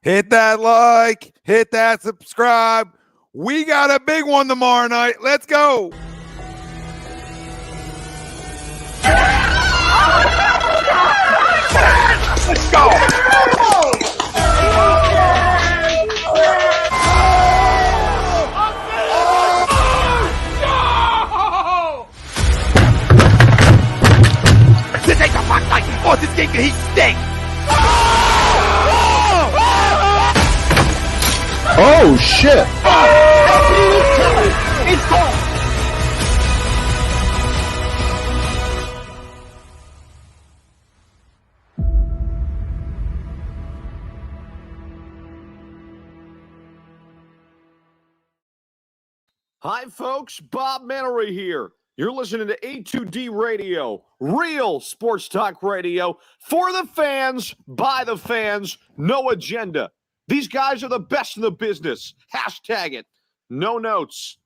Hit that like, hit that subscribe. We got a big one tomorrow night. Let's go. Let's go. This ain't the fuck night. Oh, this game he stinks. Oh shit! It's gone. Hi, folks. Bob Mannery here. You're listening to A2D Radio, real sports talk radio for the fans, by the fans, no agenda. These guys are the best in the business. Hashtag it. No notes.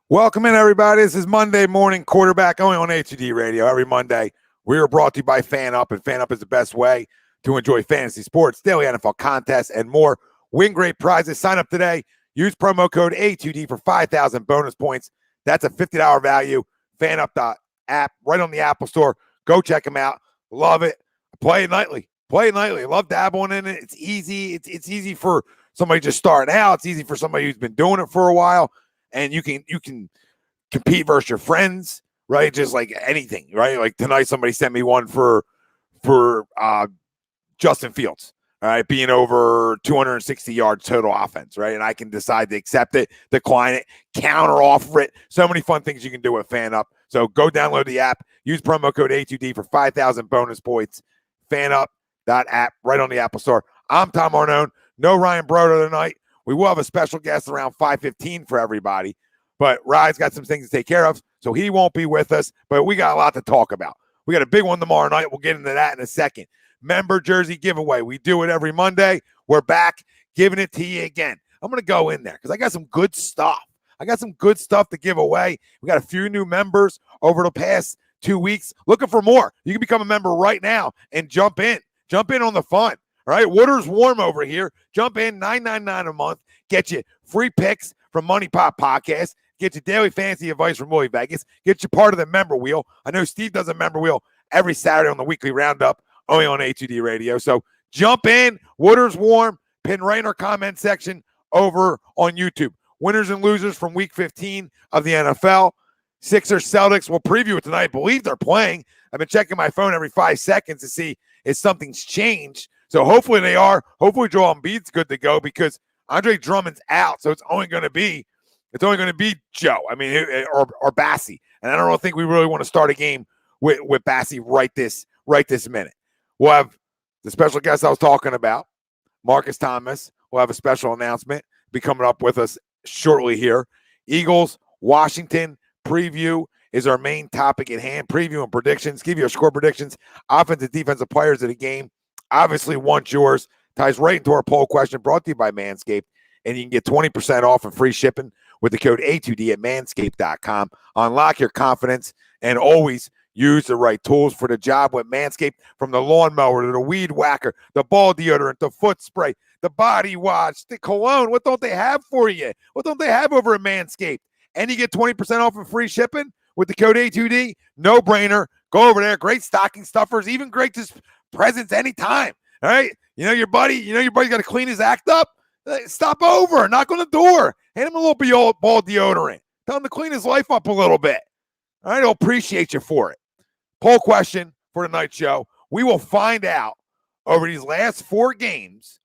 Welcome in, everybody. This is Monday Morning Quarterback, only on A2D Radio. Every Monday, we are brought to you by Fan Up, and Fan Up is the best way to enjoy fantasy sports, daily NFL contests, and more. Win great prizes. Sign up today. Use promo code A2D for 5,000 bonus points. That's a $50 value. FanUp.app, right on the Apple Store. Go check them out. Love it. Play it nightly. Love dabbling in it. It's easy. It's easy for somebody just starting out. It's easy for somebody who's been doing it for a while. And you can compete versus your friends, right? Just like anything, right? Like tonight, somebody sent me one for Justin Fields, all right, being over 260 yards total offense, right? And I can decide to accept it, decline it, counter offer it. So many fun things you can do with FanUp. So go download the app, use promo code A2D for 5,000 bonus points. FanUp.app, right on the Apple Store. I'm Tom Arnone. No Ryan Broder tonight. We will have a special guest around 5:15 for everybody, but Ryan's got some things to take care of, so he won't be with us, but we got a lot to talk about. We got a big one tomorrow night. We'll get into that in a second. Member jersey giveaway. We do it every Monday. We're back giving it to you again. I'm going to go in there because I got some good stuff. To give away. We got a few new members over the past 2 weeks. Looking for more. You can become a member right now and jump in. Jump in on the fun. All right, water's warm over here. Jump in, $9.99 a month. Get you free picks from Money Pop Podcast. Get you daily fantasy advice from Willie Vegas. Get you part of the member wheel. I know Steve does a member wheel every Saturday on the weekly roundup, only on A2D Radio. So jump in. Water's warm. Pin right in our comment section over on YouTube. Winners and losers from Week 15 of the NFL. Sixers Celtics. We'll preview it tonight. I believe they're playing. I've been checking my phone every 5 seconds to see if something's changed. So hopefully they are. Hopefully Joel Embiid's good to go because Andre Drummond's out. So it's only going to be Joe. I mean, or Bassie. And I don't think we really want to start a game with Bassie right this minute. We'll have the special guest I was talking about, Markus Thomas. We'll have a special announcement be coming up with us shortly here. Eagles, Washington preview is our main topic at hand. Preview and predictions. Give you our score predictions, offensive, defensive players of the game. Obviously, want yours. Ties right into our poll question brought to you by Manscaped. And you can get 20% off and free shipping with the code A2D at manscaped.com. Unlock your confidence and always use the right tools for the job with Manscaped. From the lawnmower to the weed whacker, the ball deodorant, the foot spray, the body wash, the cologne. What don't they have for you? What don't they have over at Manscaped? And you get 20% off and free shipping with the code A2D. No brainer. Go over there. Great stocking stuffers. Even great just presents anytime. All right. You know your buddy's got to clean his act up. Stop over. Knock on the door. Hand him a little ball deodorant. Tell him to clean his life up a little bit. All right. He'll appreciate you for it. Poll question for tonight's show. We will find out over these last 4 games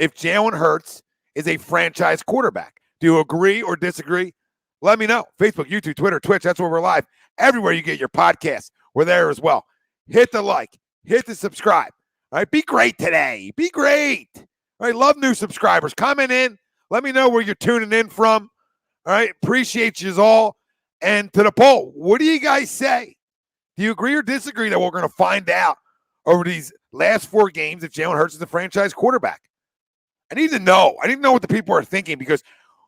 if Jalen Hurts is a franchise quarterback. Do you agree or disagree? Let me know. Facebook, YouTube, Twitter, Twitch. That's where we're live. Everywhere you get your podcasts, we're there as well. Hit the like. Hit the subscribe. All right, be great today. Be great. All right, love new subscribers. Comment in. Let me know where you're tuning in from. All right, appreciate you all. And to the poll, what do you guys say? Do you agree or disagree that we're going to find out over these last 4 games if Jalen Hurts is the franchise quarterback? I need to know. I need to know what the people are thinking, because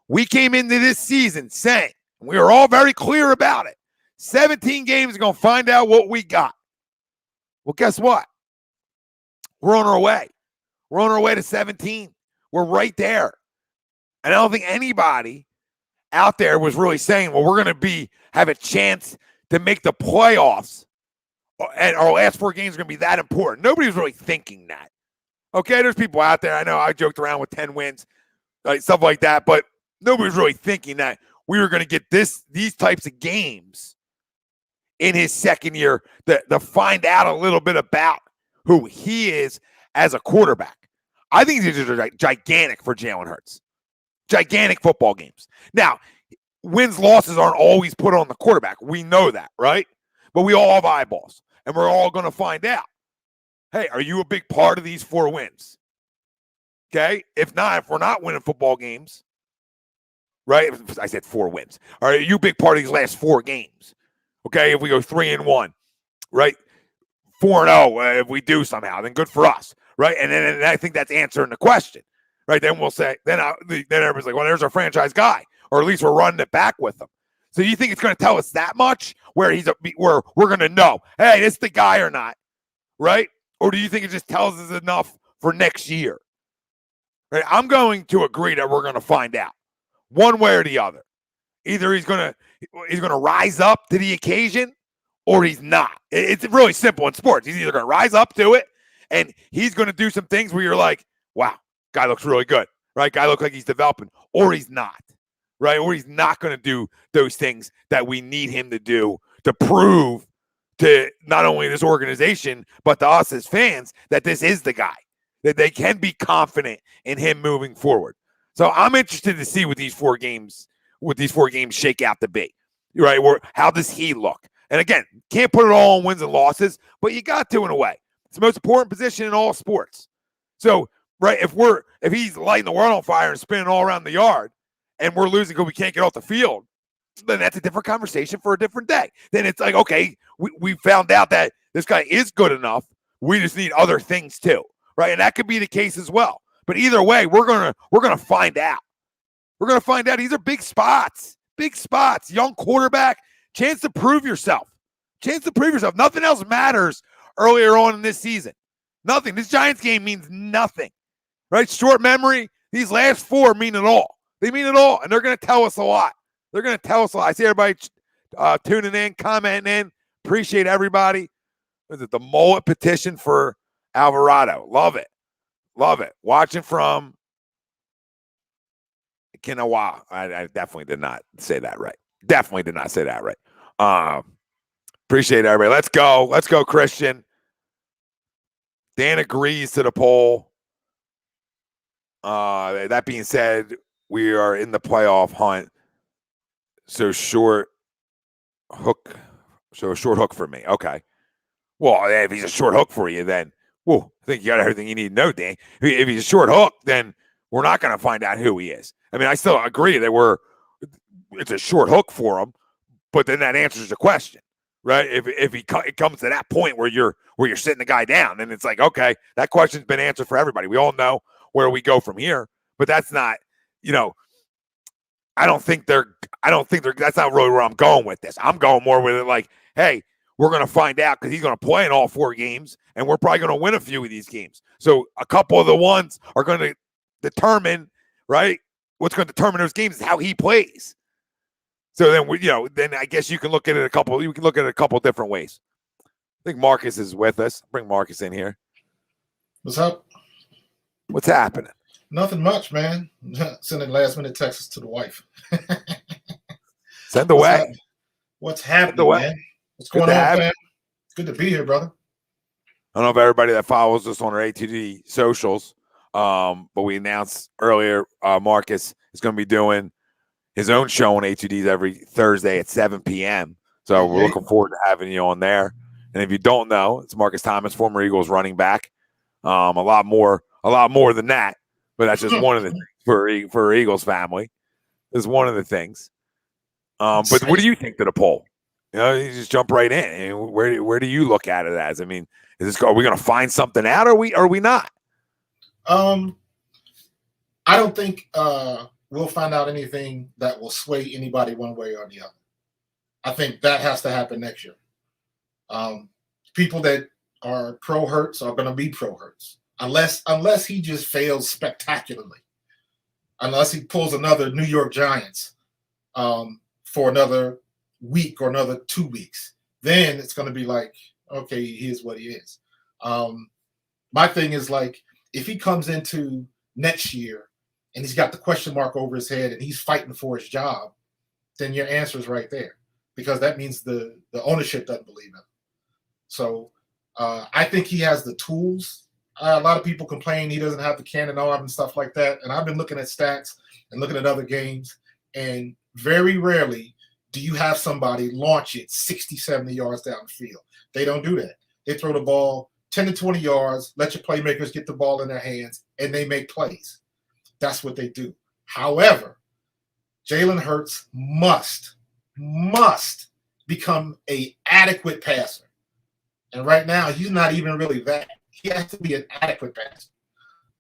we came into this season saying, we were all very clear about it, 17 games are going to find out what we got. Well, guess what? We're on our way. We're on our way to 17. We're right there. And I don't think anybody out there was really saying, well, we're going to have a chance to make the playoffs, and our last 4 games are going to be that important. Nobody was really thinking that. Okay, there's people out there. I know I joked around with 10 wins, stuff like that, but nobody was really thinking that we were going to get these types of games in his second year to find out a little bit about who he is as a quarterback. I think these are gigantic for Jalen Hurts. Gigantic football games. Now, wins, losses aren't always put on the quarterback. We know that, right? But we all have eyeballs, and we're all going to find out. Hey, are you a big part of these 4 wins? Okay? If we're not winning football games, right? I said 4 wins. All right, are you a big part of these last 4 games? Okay, if we go 3-1, right? 4-0, if we do somehow, then good for us, right? And then I think that's answering the question, right? Then we'll say, then everybody's like, well, there's our franchise guy, or at least we're running it back with him. So you think it's going to tell us that much where we're going to know, hey, this is the guy or not, right? Or do you think it just tells us enough for next year? Right? I'm going to agree that we're going to find out one way or the other. Either he's going to rise up to the occasion, or he's not. It's really simple in sports. He's either going to rise up to it, and he's going to do some things where you're like, wow, guy looks really good, right? Guy looks like he's developing, or he's not, right? Or he's not going to do those things that we need him to do to prove to not only this organization, but to us as fans, that this is the guy, that they can be confident in him moving forward. So I'm interested to see what these 4 games shake out to be, right? How does he look? And again, can't put it all on wins and losses, but you got to in a way. It's the most important position in all sports. So, right, if he's lighting the world on fire and spinning all around the yard, and we're losing because we can't get off the field, then that's a different conversation for a different day. Then it's like, okay, we found out that this guy is good enough. We just need other things too, right? And that could be the case as well. But either way, we're gonna find out. We're gonna find out. These are big spots. Young quarterback, chance to prove yourself. Nothing else matters earlier on in this season. Nothing. This Giants game means nothing, right? Short memory. These last 4 mean it all. They mean it all, and they're going to tell us a lot. I see everybody tuning in, commenting in. Appreciate everybody. Is it the mullet petition for Alvarado? Love it. Watching from Kinawa. I definitely did not say that right. Appreciate everybody. Let's go, Christian. Dan agrees to the poll. That being said, we are in the playoff hunt. So a short hook for me. Okay. Well, if he's a short hook for you, then I think you got everything you need to know, Dan. If he's a short hook, then we're not going to find out who he is. I mean, I still agree that it's a short hook for him, but then that answers the question, right? If it comes to that point where you're sitting the guy down, and it's like, okay, that question's been answered for everybody. We all know where we go from here, but that's not, I don't think that's not really where I'm going with this. I'm going more with it like, hey, we're going to find out because he's going to play in all 4 games, and we're probably going to win a few of these games. So a couple of the ones are going to determine, right? What's going to determine those games is how he plays. So then then I guess you can look at it a couple different ways. I think Markus is with us. Bring Markus in here. What's up? What's happening? Nothing much, man. Sending last-minute texts to the wife. Send away. What's happening, man? What's going on, man? Good to be here, brother. I don't know if everybody that follows us on our ATD socials But we announced earlier Markus is going to be doing his own show on A2Ds every Thursday at 7 p.m. So we're looking forward to having you on there. And if you don't know, it's Markus Thomas, former Eagles running back. A lot more than that, but that's just one of the things for Eagles family. Is one of the things. But what do you think to the poll? You just jump right in. And where do you look at it as? I mean, are we going to find something out? Or are we not? I don't think we'll find out anything that will sway anybody one way or the other. I think that has to happen next year. People that are pro Hurts are going to be pro Hurts unless he just fails spectacularly. Unless he pulls another New York Giants for another week or another 2 weeks, then it's going to be like, okay, here's what he is. My thing is like, if he comes into next year and he's got the question mark over his head and he's fighting for his job, then your answer is right there, because that means the ownership doesn't believe him. So I think he has the tools. A lot of people complain he doesn't have the cannon arm and stuff like that. And I've been looking at stats and looking at other games, and very rarely do you have somebody launch it 60, 70 yards down the field. They don't do that. They throw the ball 10 to 20 yards, let your playmakers get the ball in their hands, and they make plays. That's what they do. However, Jalen Hurts must become an adequate passer. And right now, he's not even really that. He has to be an adequate passer.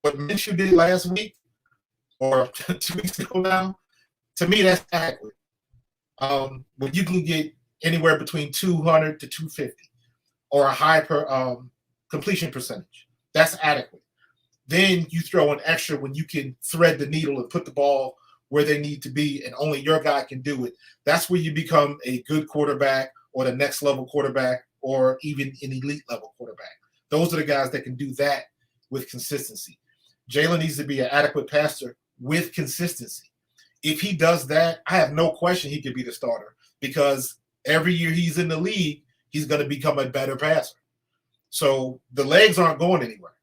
What Minshew did last week or 2 weeks ago now, to me, that's adequate. When you can get anywhere between 200 to 250 or a high completion percentage, that's adequate. Then you throw an extra when you can thread the needle and put the ball where they need to be, and only your guy can do it. That's where you become a good quarterback or the next level quarterback or even an elite level quarterback. Those are the guys that can do that with consistency. Jalen needs to be an adequate passer with consistency. If he does that, I have no question he could be the starter, because every year he's in the league, he's going to become a better passer. So the legs aren't going anywhere,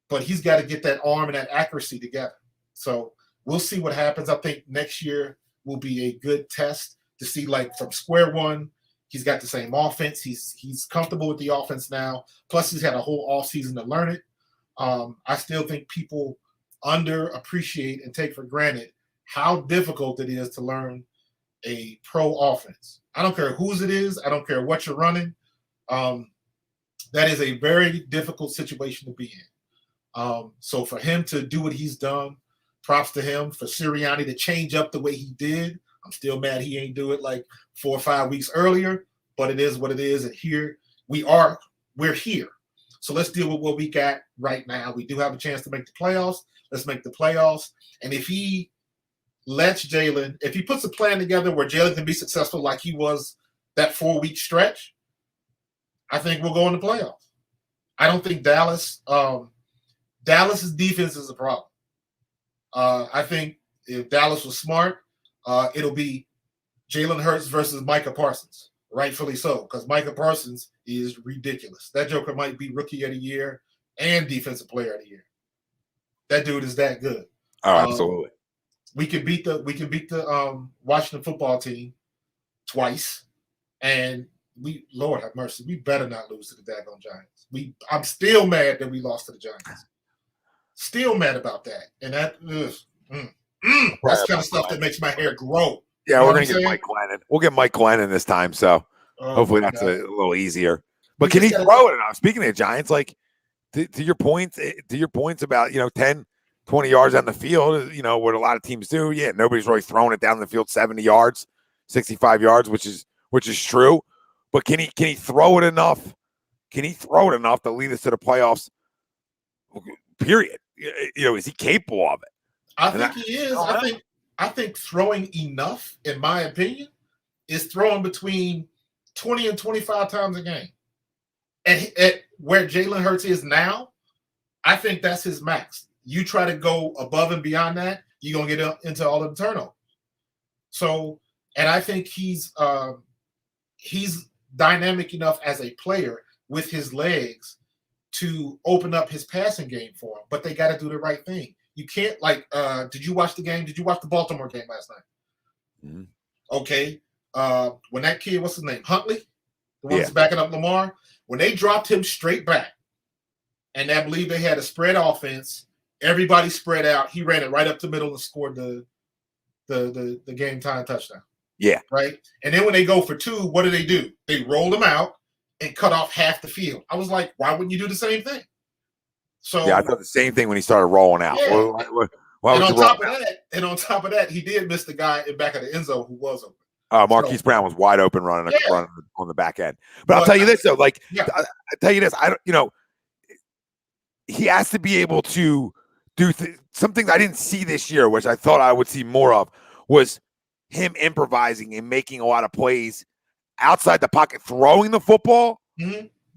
but he's got to get that arm and that accuracy together. So we'll see what happens. I think next year will be a good test to see, like, from square one. He's got the same offense. He's comfortable with the offense now. Plus, he's had a whole offseason to learn it. I still think people underappreciate and take for granted how difficult it is to learn a pro offense. I don't care whose it is. I don't care what you're running. That is a very difficult situation to be in. So for him to do what he's done, props to him. For Sirianni to change up the way he did, I'm still mad he ain't do it like 4 or 5 weeks earlier, but it is what it is. And here we're here. So let's deal with what we got right now. We do have a chance to make the playoffs. Let's make the playoffs. And if he puts a plan together where Jalen can be successful like he was that 4-week stretch, I think we'll go in the playoffs. I don't think Dallas's defense is a problem. I think if Dallas was smart, it'll be Jalen Hurts versus Micah Parsons, rightfully so, because Micah Parsons is ridiculous. That joker might be Rookie of the Year and Defensive Player of the Year. That dude is that good. Oh, absolutely. We can beat the Washington football team twice, and Lord have mercy, we better not lose to the daggone Giants. I'm still mad that we lost to the Giants. Still mad about that, and that that's the kind of stuff that makes my hair grow. Yeah, we're gonna get Mike Glennon. We'll get Mike Glennon this time, so hopefully that's a little easier. But can he throw it enough? Speaking of the Giants, like to your points about 10, 20 yards on the field, what a lot of teams do. Yeah, nobody's really throwing it down the field 70 yards, 65 yards, which is true. But can he throw it enough? Can he throw it enough to lead us to the playoffs? Period. Is he capable of it? I think he is. I think throwing enough, in my opinion, is throwing between 20 and 25 times a game. At where Jalen Hurts is now, I think that's his max. You try to go above and beyond that, you're going to get into all of the turnovers. So, and I think he's dynamic enough as a player with his legs to open up his passing game for him, but they got to do the right thing. You can't did you watch the game? Did you watch the Baltimore game last night? Mm-hmm. Okay. When that kid, what's his name? Huntley, the one that's backing up Lamar, when they dropped him straight back, and I believe they had a spread offense, everybody spread out. He ran it right up the middle and scored the game time touchdown. Yeah. Right. And then when they go for 2, what do? They roll them out and cut off half the field. I was like, why wouldn't you do the same thing? So I thought the same thing when he started rolling out. Yeah. Why and on top of that, he did miss the guy in back of the end zone who was open. Marquise Brown was wide open running on the back end. But I'll tell you this though, I tell you this, he has to be able to do some things I didn't see this year, which I thought I would see more of, was him improvising and making a lot of plays outside the pocket, throwing the football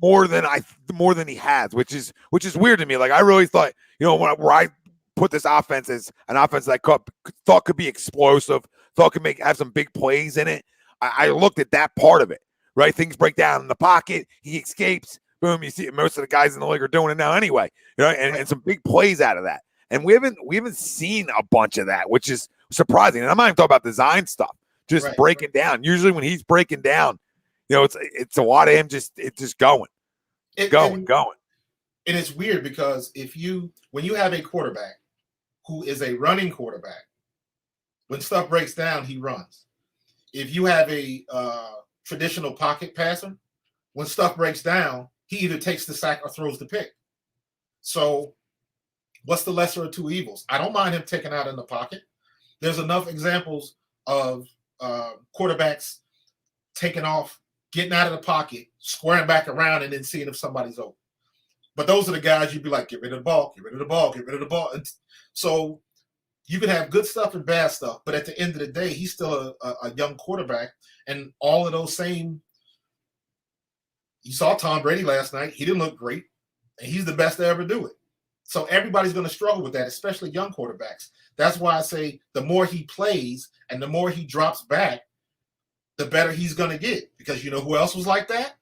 more than he has, which is weird to me. Like I really thought, where I put this offense as an offense that I thought could be explosive, thought could have some big plays in it. I looked at that part of it, right? Things break down in the pocket, he escapes, boom. You see most of the guys in the league are doing it now anyway, and some big plays out of that. And we haven't seen a bunch of that, which is surprising. And I'm not even talking about design stuff, just breaking down. Usually when he's breaking down, it's a lot of him just going. And it's weird because when you have a quarterback who is a running quarterback, when stuff breaks down, he runs. If you have a traditional pocket passer, when stuff breaks down, he either takes the sack or throws the pick. So what's the lesser of two evils? I don't mind him taking out in the pocket. There's enough examples of quarterbacks taking off, getting out of the pocket, squaring back around, and then seeing if somebody's open. But those are the guys you'd be like, get rid of the ball, get rid of the ball, get rid of the ball. And so you can have good stuff and bad stuff, but at the end of the day, he's still a young quarterback. And all of those same – you saw Tom Brady last night. He didn't look great, and he's the best to ever do it. So everybody's going to struggle with that, especially young quarterbacks. That's why I say the more he plays and the more he drops back, the better he's going to get. Because you know who else was like that?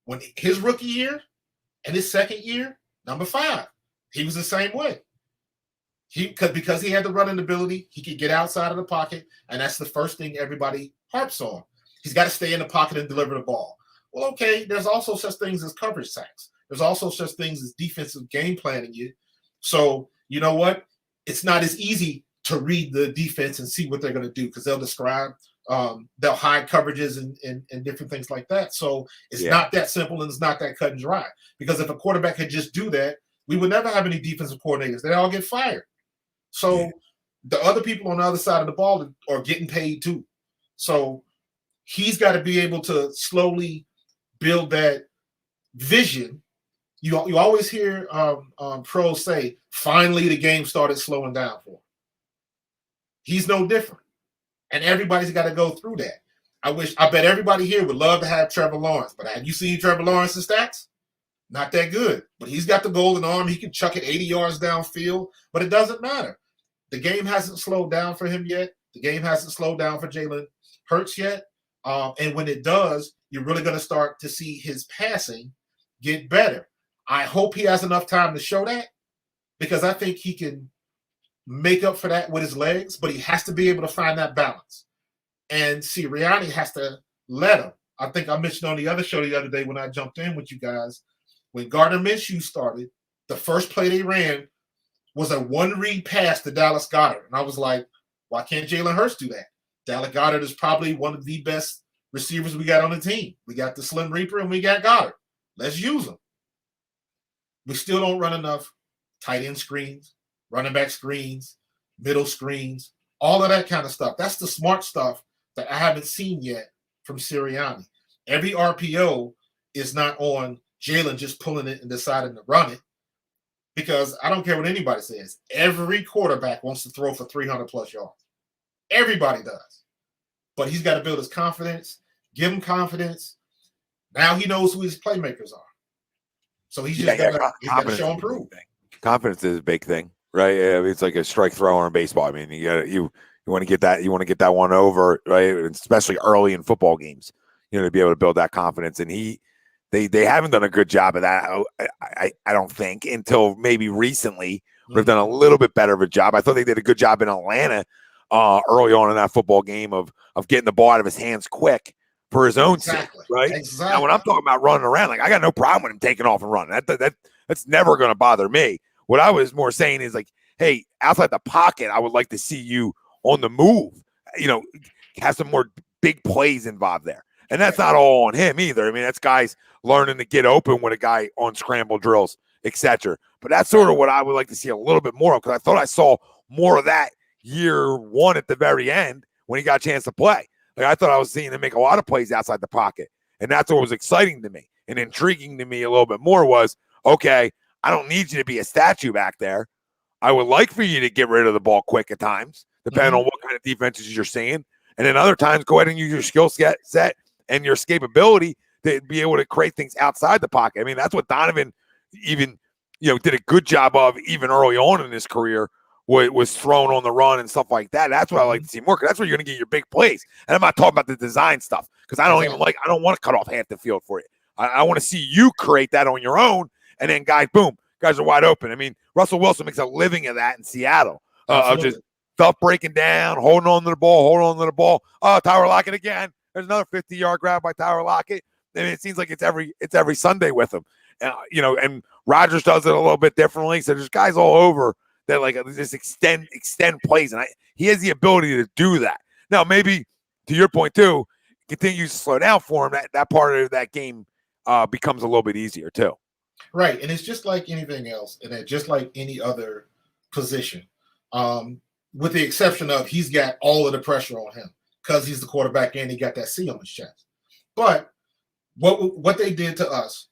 When his rookie year and his second year, number 5, he was the same way. Because he had the running ability, he could get outside of the pocket, and that's the first thing everybody harps on. He's got to stay in the pocket and deliver the ball. Well, okay, there's also such things as coverage sacks. There's also such things as defensive game planning you. So, you know what? It's not as easy to read the defense and see what they're going to do because they'll describe, they'll hide coverages and different things like that. So it's not that simple and it's not that cut and dry. Because if a quarterback could just do that, we would never have any defensive coordinators. They all get fired. So the other people on the other side of the ball are getting paid too. So he's got to be able to slowly build that vision. You always hear pros say, finally the game started slowing down for him. He's no different. And everybody's got to go through that. I bet everybody here would love to have Trevor Lawrence, but have you seen Trevor Lawrence's stats? Not that good. But he's got the golden arm. He can chuck it 80 yards downfield, but it doesn't matter. The game hasn't slowed down for him yet. The game hasn't slowed down for Jalen Hurts yet. And when it does, you're really going to start to see his passing get better. I hope he has enough time to show that because I think he can make up for that with his legs, but he has to be able to find that balance. And Sirianni has to let him. I think I mentioned on the other show the other day when I jumped in with you guys, when Gardner Minshew started, the first play they ran was a one-read pass to Dallas Goedert. And I was like, why can't Jalen Hurts do that? Dallas Goedert is probably one of the best receivers we got on the team. We got the Slim Reaper and we got Goddard. Let's use them. We still don't run enough tight end screens, running back screens, middle screens, all of that kind of stuff. That's the smart stuff that I haven't seen yet from Sirianni. Every RPO is not on Jalen just pulling it and deciding to run it because I don't care what anybody says. Every quarterback wants to throw for 300-plus yards. Everybody does. But he's got to build his confidence, give him confidence. Now he knows who his playmakers are. So he's just got to show and prove. Confidence is a big thing, right? It's like a strike thrower in baseball. I mean, you want to get that, one over, right? Especially early in football games, to be able to build that confidence. And They haven't done a good job of that. I don't think until maybe recently they've done a little bit better of a job. I thought they did a good job in Atlanta early on in that football game of getting the ball out of his hands quick for his own sake, right? Exactly. Now, when I'm talking about running around, like I got no problem with him taking off and running. That's never going to bother me. What I was more saying is like, hey, outside the pocket, I would like to see you on the move. Have some more big plays involved there. And that's not all on him either. I mean, that's guys learning to get open with a guy on scramble drills, etc. But that's sort of what I would like to see a little bit more of, because I thought I saw more of that year one at the very end when he got a chance to play. Like I thought I was seeing him make a lot of plays outside the pocket. And that's what was exciting to me and intriguing to me a little bit more was, okay, I don't need you to be a statue back there. I would like for you to get rid of the ball quick at times, depending on what kind of defenses you're seeing. And then other times, go ahead and use your skill set and your escapability to be able to create things outside the pocket. I mean, that's what Donovan even, did a good job of even early on in his career, was thrown on the run and stuff like that. That's what I like to see more, because that's where you're going to get your big plays. And I'm not talking about the design stuff, because I don't want to cut off half the field for you. I want to see you create that on your own, and then guys are wide open. I mean, Russell Wilson makes a living of that in Seattle, of just stuff breaking down, holding on to the ball. Oh, Tyler Lockett again. There's another 50-yard grab by Tyler Lockett. I mean, it seems like it's every Sunday with him. And Rodgers does it a little bit differently. So there's guys all over that like just extend plays, and he has the ability to do that. Now, maybe to your point too, continues to slow down for him. That part of that game becomes a little bit easier too. Right, and it's just like anything else, and it's just like any other position, with the exception of he's got all of the pressure on him because he's the quarterback and he got that C on his chest. But what they did to us,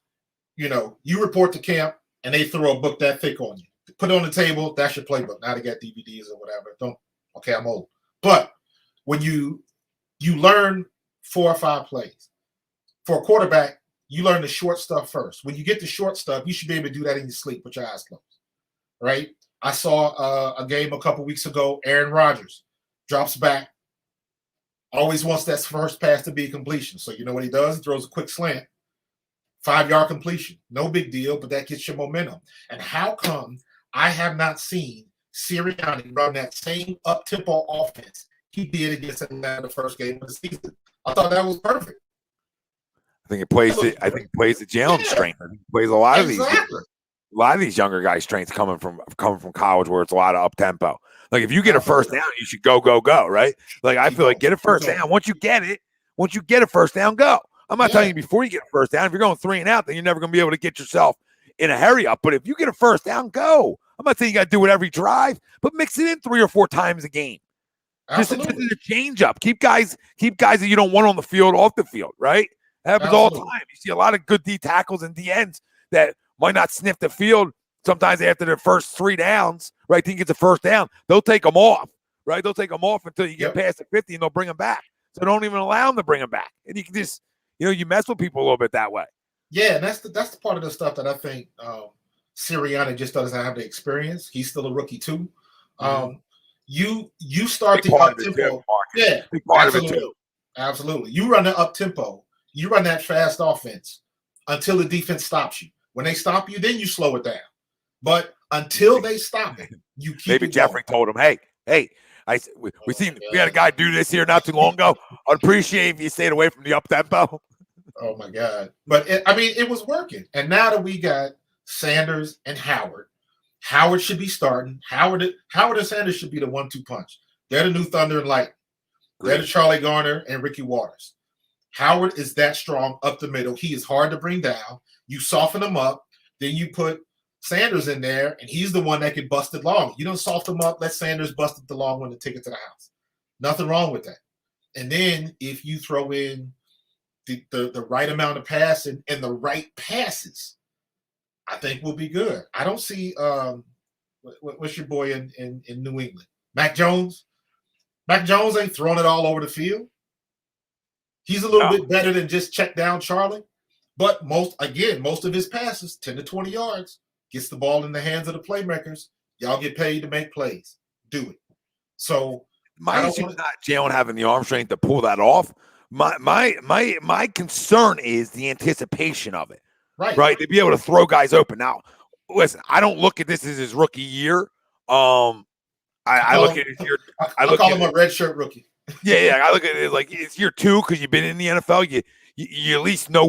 you report to camp and they throw a book that thick on you, put it on the table. That's your playbook. Now they got DVDs or whatever. I'm old. But when you learn 4 or 5 plays for a quarterback, you learn the short stuff first. When you get the short stuff, you should be able to do that in your sleep with your eyes closed, right? I saw a game a couple weeks ago. Aaron Rodgers drops back, always wants that first pass to be a completion. So you know what he does? He throws a quick slant, 5-yard completion. No big deal, but that gets your momentum. And how come I have not seen Sirianni run that same up-tempo offense he did against Atlanta the first game of the season? I thought that was perfect. I think it plays the Jalen strength. I think it plays a lot of these younger guys' strengths coming from college, where it's a lot of up tempo. Like if you get a first down, you should go, right? Like I feel like get a first down. Once you get a first down, go. I'm not telling you before you get a first down. If you're going 3 and out, then you're never going to be able to get yourself in a hurry up. But if you get a first down, go. I'm not saying you got to do it every drive, but mix it in 3 or 4 times a game. Just a change up. Keep guys that you don't want on the field off the field, right? That happens all the time. You see a lot of good D tackles and D ends that might not sniff the field. Sometimes after their first 3 downs, right? Think it's a first down. They'll take them off, right? They'll take them off until you get past the 50 and they'll bring them back. So don't even allow them to bring them back. And you can just, you mess with people a little bit that way. Yeah, and that's the part of the stuff that I think Sirianni just doesn't have the experience. He's still a rookie too. You start the up tempo. Yeah, absolutely. You run the up tempo. You run that fast offense until the defense stops you. When they stop you, then you slow it down. But until they stop it, you keep Maybe Jeffrey told him, hey, we had a guy do this here not too long ago. I'd appreciate if you stayed away from the up tempo. Oh my God. But it was working. And now that we got Sanders and Howard should be starting. Howard and Sanders should be the 1-2 punch. They're the new Thunder and Lightning. They're the Charlie Garner and Ricky Waters. Howard is that strong up the middle. He is hard to bring down. You soften him up, then you put Sanders in there, and he's the one that can bust it long. You don't soften him up, let Sanders bust it the long one to take it to the house. Nothing wrong with that. And then if you throw in the right amount of passing and the right passes, I think we'll be good. I don't see what's your boy in New England? Mac Jones? Mac Jones ain't throwing it all over the field. He's a little bit better than just check down Charlie. But most of his passes, 10 to 20 yards, gets the ball in the hands of the playmakers. Y'all get paid to make plays. Do it. So my issue is not Jalen having the arm strength to pull that off, My concern is the anticipation of it. Right. Right. To be able to throw guys open. Now, listen, I don't look at this as his rookie year. I look at his year. I call him a red shirt rookie. Yeah. I look at it like it's year 2 because you've been in the NFL. You at least know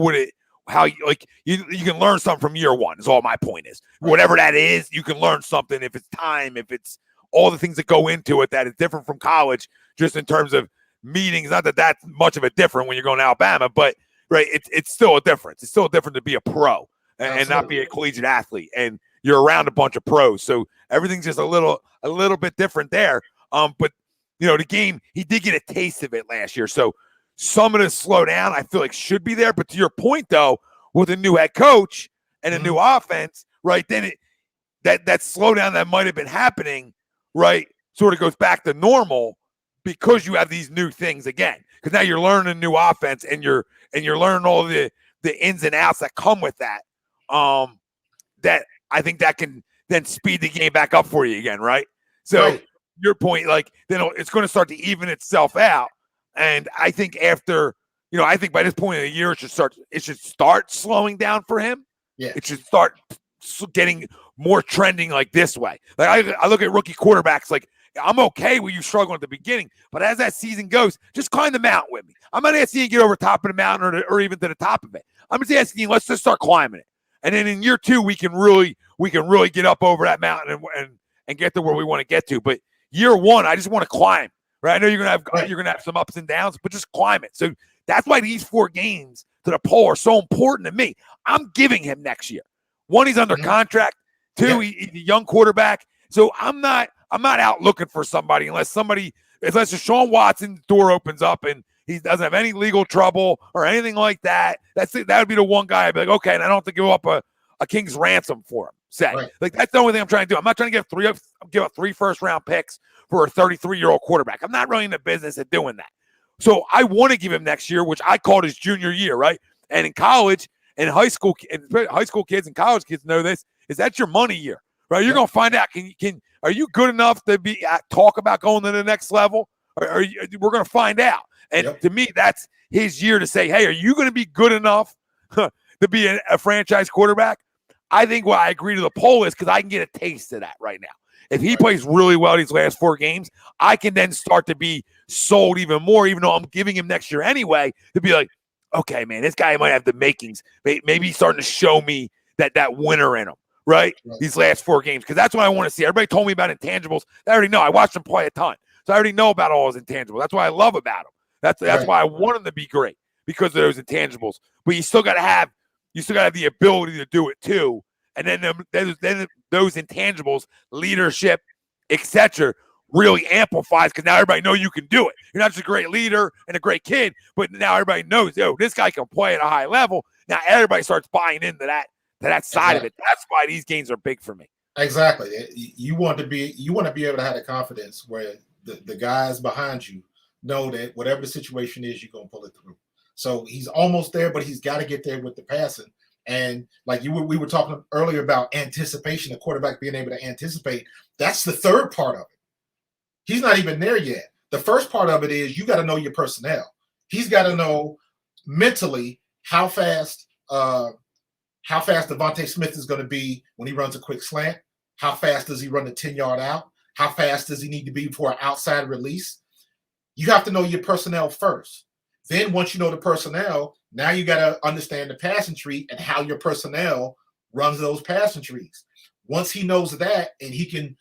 you can learn something from year 1 is all my point is. Right. Whatever that is, you can learn something if it's time, if it's all the things that go into it that is different from college, just in terms of meetings. Not that that's much of a different when you're going to Alabama, but right, it's still a difference. It's still different to be a pro and not be a collegiate athlete, and you're around a bunch of pros, so everything's just a little bit different there. But the game, he did get a taste of it last year, so some of the slowdown I feel like should be there. But to your point, though, with a new head coach and a new offense, right, then that slowdown that might have been happening, right, sort of goes back to normal because you have these new things again. Because now you're learning a new offense and you're learning all the ins and outs that come with that. That I think that can then speed the game back up for you again, right? So right. Your point, like, then it's going to start to even itself out. And I think after, I think by this point of the year, it should start slowing down for him. Yeah. It should start getting more trending like this way. Like I look at rookie quarterbacks, like, I'm okay with you struggling at the beginning, but as that season goes, just climb the mountain with me. I'm not asking you to get over top of the mountain or even to the top of it. I'm just asking you, let's just start climbing it. And then in year 2, we can really get up over that mountain and get to where we want to get to. But year 1, I just want to climb. Right? I know you're gonna have some ups and downs, but just climb it. So that's why these 4 games to the poll are so important to me. I'm giving him next year. 1, he's under contract. 2, he's a young quarterback. So I'm not out looking for somebody unless Deshaun Watson door opens up and he doesn't have any legal trouble or anything like that. That's it. That would be the one guy I'd be like, okay, and I don't have to give up a king's ransom for him. Right. Like, that's the only thing I'm trying to do. I'm not trying to give up 3 first-round picks for a 33-year-old quarterback. I'm not really in the business of doing that. So I want to give him next year, which I called his junior year, right? And in college and high school kids and college kids know this, is that's your money year, right? You're going to find out, are you good enough to talk about going to the next level? Or we're going to find out. And to me, that's his year to say, hey, are you going to be good enough to be a franchise quarterback? I think what I agree to the poll is because I can get a taste of that right now. If he plays really well these last 4 games, I can then start to be sold even more, even though I'm giving him next year anyway, to be like, okay, man, this guy might have the makings. Maybe he's starting to show me that winner in him, right? These last 4 games, because that's what I want to see. Everybody told me about intangibles. I already know. I watched him play a ton. So I already know about all his intangibles. That's what I love about him. That's why I want him to be great, because of those intangibles. But you still got to have the ability to do it too. And then those intangibles, leadership, etc., really amplifies, because now everybody knows you can do it. You're not just a great leader and a great kid, but now everybody knows, this guy can play at a high level. Now everybody starts buying into that side of it. That's why these games are big for me. Exactly. You want to be able to have the confidence where the guys behind you know that whatever the situation is, you're going to pull it through. So he's almost there, but he's got to get there with the passing. And like we were talking earlier about anticipation, the quarterback being able to anticipate. That's the third part of it. He's not even there yet. The first part of it is you got to know your personnel. He's got to know mentally how fast Devontae Smith is going to be when he runs a quick slant. How fast does he run the 10-yard out? How fast does he need to be for an outside release? You have to know your personnel first. Then once you know the personnel, now you got to understand the passing tree and how your personnel runs those passing trees. Once he knows that and he can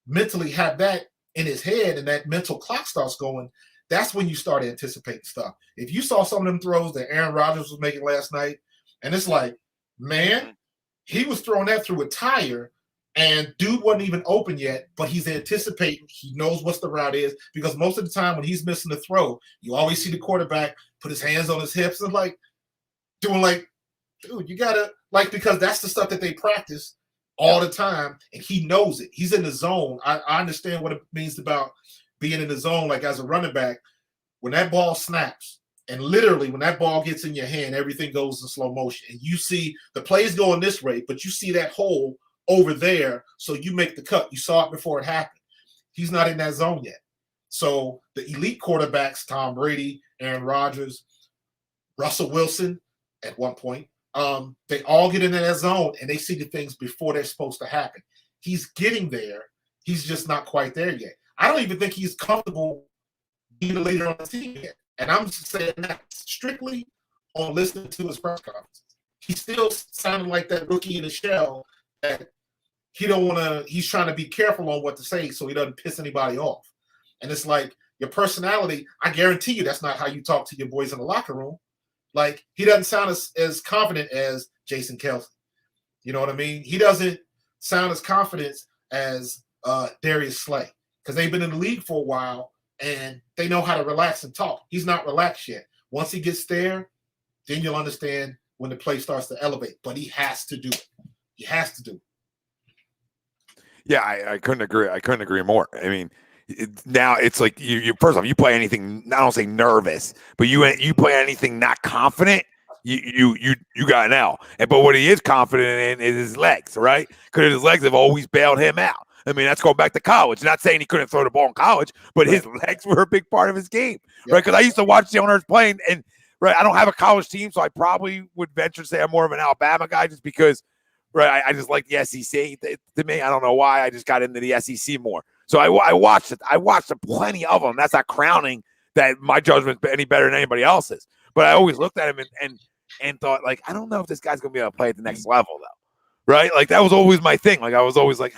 mentally have that in his head and that mental clock starts going, that's when you start anticipating stuff. If you saw some of them throws that Aaron Rodgers was making last night, and it's like, man, he was throwing that through a tire, and dude wasn't even open yet, but he's anticipating. He knows what the route is, because most of the time when he's missing the throw, you always see the quarterback put his hands on his hips and dude, you gotta, because that's the stuff that they practice all the time, and he knows it. He's in the zone. I understand what it means about being in the zone. Like as a running back, when that ball snaps, and literally when that ball gets in your hand, everything goes in slow motion, and you see the plays going this way, but you see that hole over there, so you make the cut. You saw it before it happened. He's not in that zone yet. So the elite quarterbacks, Tom Brady, Aaron Rodgers, Russell Wilson at one point. They all get into that zone and they see the things before they're supposed to happen. He's getting there. He's just not quite there yet. I don't even think he's comfortable being a leader on the team yet. And I'm saying that strictly on listening to his press conferences. He still sounding like that rookie in the shell that he's trying to be careful on what to say so he doesn't piss anybody off. And it's like your personality, I guarantee you that's not how you talk to your boys in the locker room. Like, he doesn't sound as confident as Jason Kelce. You know what I mean? He doesn't sound as confident as Darius Slay because they've been in the league for a while and they know how to relax and talk. He's not relaxed yet. Once he gets there, then you'll understand when the play starts to elevate. But he has to do it. He has to do it. Yeah, I couldn't agree. I couldn't agree more. I mean, now it's like you first off, you play anything, I don't say nervous, but you play anything not confident, you got an L. But what he is confident in is his legs, right? Because his legs have always bailed him out. I mean, that's going back to college. Not saying he couldn't throw the ball in college, but his legs were a big part of his game, right? Because I used to watch Jalen Hurts playing, and right, I don't have a college team, so I probably would venture to say I'm more of an Alabama guy just because, right, I just like the SEC. To me, I don't know why, I just got into the SEC more. So I watched it. I watched plenty of them. That's not crowning that my judgment's any better than anybody else's. But I always looked at him and thought, like, I don't know if this guy's going to be able to play at the next level, though, right? Like, that was always my thing. Like, I was always like,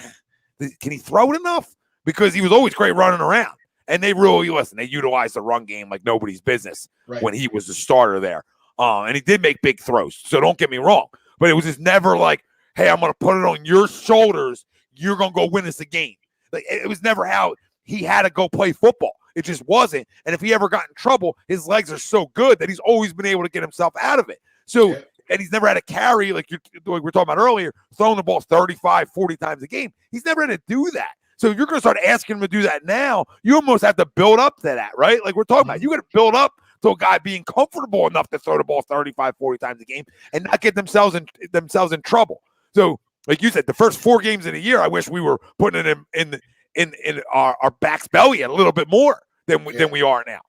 can he throw it enough? Because he was always great running around. And they really, they utilized the run game like nobody's business when he was the starter there. And he did make big throws. So don't get me wrong. But it was just never like, hey, I'm going to put it on your shoulders. You're going to go win us a game. Like, it was never how he had to go play football. It just wasn't. And if he ever got in trouble, his legs are so good that he's always been able to get himself out of it. So, and he's never had to carry, like we were talking about earlier, throwing the ball 35, 40 times a game. He's never had to do that. So if you're going to start asking him to do that now, you almost have to build up to that, right? Like we're talking about, you got to build up to a guy being comfortable enough to throw the ball 35, 40 times a game and not get themselves in trouble. So, like you said, the first 4 games of the year, I wish we were putting it in our back's belly a little bit more than we are now,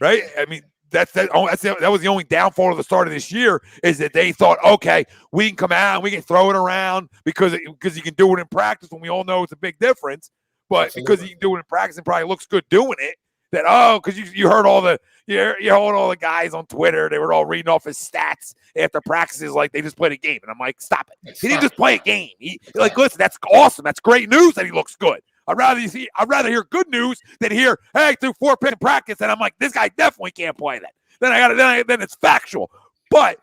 right? I mean, that was the only downfall of the start of this year is that they thought, okay, we can come out and we can throw it around because you can do it in practice when we all know it's a big difference. But because you can do it in practice and probably looks good doing it, that because you heard all the guys on Twitter, they were all reading off his stats after practices like they just played a game, and I'm like, stop it. He didn't just play a game. Like, listen, that's awesome. That's great news that he looks good. I'd rather hear good news than hear, hey, threw 4 picks in practice, and I'm like, this guy definitely can't play that. Then it's factual. But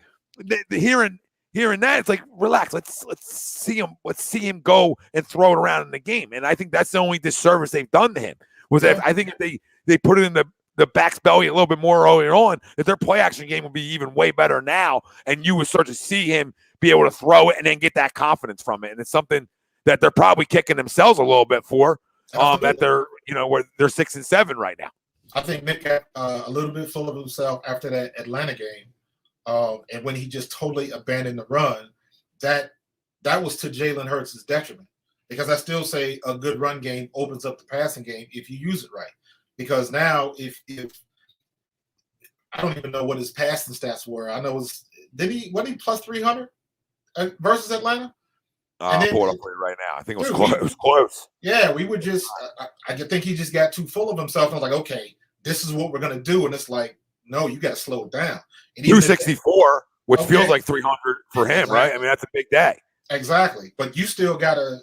hearing that, it's like, relax. Let's see him go and throw it around in the game. And I think that's the only disservice they've done to him. I think if they put it in the back's belly a little bit more earlier on, that their play action game will be even way better now, and you would start to see him be able to throw it and then get that confidence from it. And it's something that they're probably kicking themselves a little bit for, that they're, where they're 6-7 right now. I think Nick got a little bit full of himself after that Atlanta game. And when he just totally abandoned the run, that was to Jalen Hurts' detriment. Because I still say a good run game opens up the passing game if you use it right. Because now if I don't even know what his passing stats were. I know wasn't he plus 300 versus Atlanta? I'll pull it up for you right now. I think it was close. Yeah, we would just I think he just got too full of himself. I was like, okay, this is what we're gonna do. And it's like, no, you gotta slow it down. And 264, which feels like 300 for him, right? I mean, that's a big day. Exactly. But you still gotta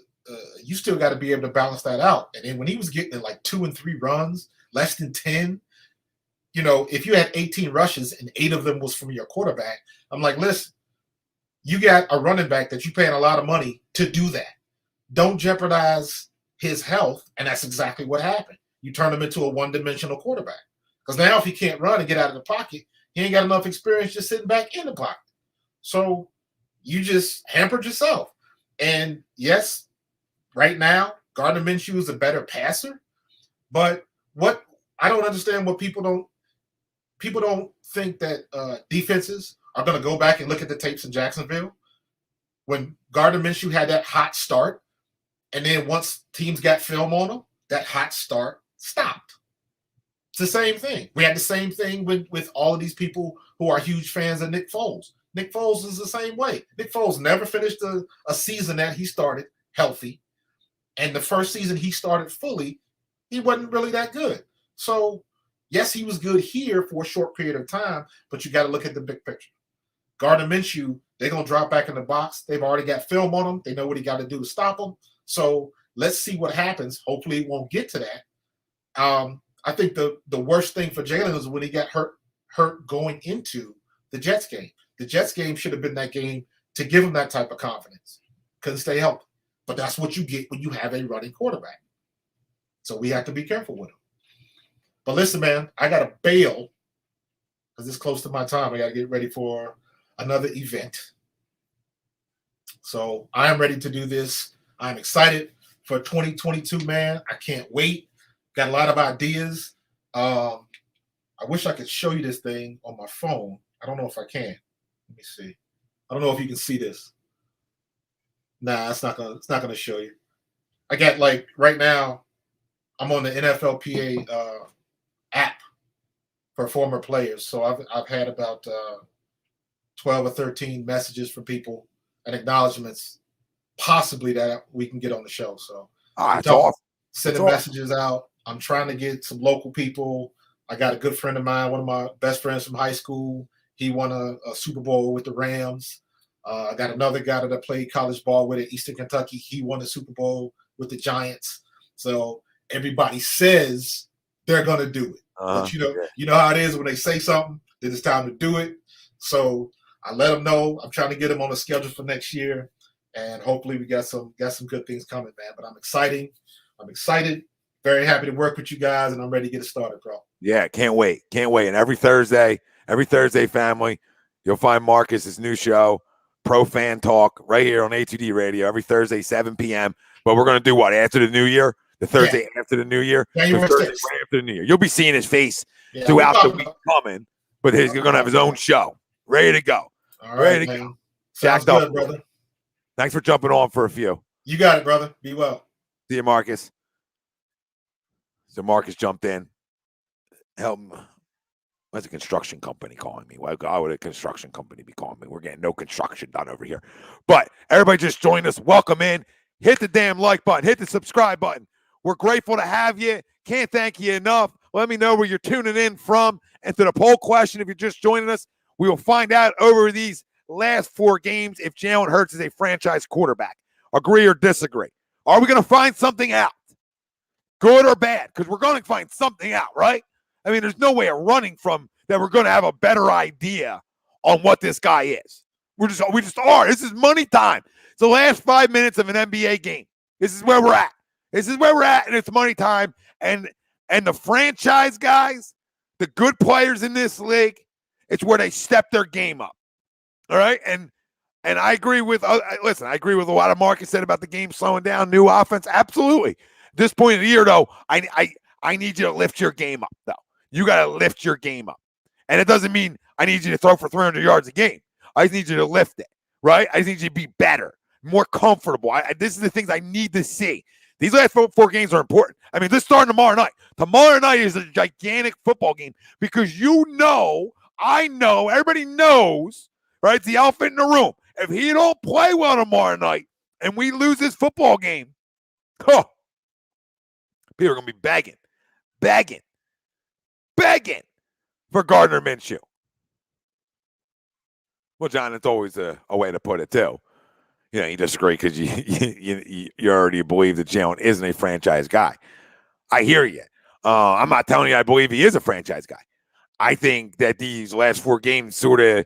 be able to balance that out. And then when he was getting like 2 and 3 runs, less than 10, if you had 18 rushes and 8 of them was from your quarterback, I'm like, listen, you got a running back that you're paying a lot of money to do that. Don't jeopardize his health. And that's exactly what happened. You turn him into a one-dimensional quarterback. Because now if he can't run and get out of the pocket, he ain't got enough experience just sitting back in the pocket. So you just hampered yourself. And yes, right now, Gardner Minshew is a better passer. But what I don't understand what people don't think that defenses are going to go back and look at the tapes in Jacksonville when Gardner Minshew had that hot start, and then once teams got film on him, that hot start stopped. It's the same thing. We had the same thing with all of these people who are huge fans of Nick Foles. Nick Foles is the same way. Nick Foles never finished a season that he started healthy. And the first season he started fully, he wasn't really that good. So, yes, he was good here for a short period of time, but you got to look at the big picture. Gardner Minshew, they're going to drop back in the box. They've already got film on him. They know what he got to do to stop him. So, let's see what happens. Hopefully, it won't get to that. I think the worst thing for Jalen was when he got hurt going into the Jets game. The Jets game should have been that game to give him that type of confidence. Couldn't stay healthy. But that's what you get when you have a running quarterback. So we have to be careful with him. But listen, man, I got to bail because it's close to my time. I got to get ready for another event. So I am ready to do this. I'm excited for 2022, man. I can't wait. Got a lot of ideas. I wish I could show you this thing on my phone. I don't know if I can. Let me see. I don't know if you can see this. Nah, it's not gonna show you. I got like right now, I'm on the NFLPA app for former players. So I've had about 12 or 13 messages from people and acknowledgments, possibly that we can get on the show. So that's awesome. Sending messages out. I'm trying to get some local people. I got a good friend of mine, one of my best friends from high school. He won a Super Bowl with the Rams. I got another guy that I played college ball with at Eastern Kentucky. He won the Super Bowl with the Giants. So everybody says they're going to do it. But you know how it is when they say something, then it's time to do it. So I let them know. I'm trying to get them on the schedule for next year. And hopefully we got some good things coming, man. But I'm excited. Very happy to work with you guys, and I'm ready to get it started, bro. Yeah, can't wait. And every Thursday, family, you'll find Marcus's new show, Pro Fan Talk, right here on A2D Radio, every Thursday, 7 p.m. But we're going to do what? After the new year? The Thursday after the new year? January 6th. Right after the new year. You'll be seeing his face throughout the week coming, but he's going to have his own show. Ready to go. All right, ready to go. Sounds good, brother. Thanks for jumping on for a few. You got it, brother. Be well. See you, Marcus. So Marcus jumped in. Help him. What's a construction company calling me? Why would a construction company be calling me? We're getting no construction done over here. But everybody just joined us. Welcome in. Hit the damn like button. Hit the subscribe button. We're grateful to have you. Can't thank you enough. Let me know where you're tuning in from. And to the poll question, if you're just joining us, we will find out over these last 4 games if Jalen Hurts is a franchise quarterback. Agree or disagree? Are we going to find something out? Good or bad? Because we're going to find something out, right? I mean, there's no way of running from that. We're going to have a better idea on what this guy is. We just are. This is money time. It's the last 5 minutes of an NBA game. This is where we're at. And it's money time. And the franchise guys, the good players in this league, it's where they step their game up. All right? And I agree with I agree with a lot of Marcus said about the game slowing down, new offense. Absolutely. This point of the year, though, I need you to lift your game up, though. You got to lift your game up. And it doesn't mean I need you to throw for 300 yards a game. I just need you to lift it, right? I just need you to be better, more comfortable. This is the things I need to see. These last 4 games are important. I mean, this starting tomorrow night. Tomorrow night is a gigantic football game because I know, everybody knows, right? It's the elephant in the room. If he don't play well tomorrow night and we lose this football game, people are going to be begging for Gardner Minshew. Well, John, it's always a way to put it, too. You know, you disagree because you already believe that Jalen isn't a franchise guy. I hear you. I'm not telling you I believe he is a franchise guy. I think that these last 4 games sort of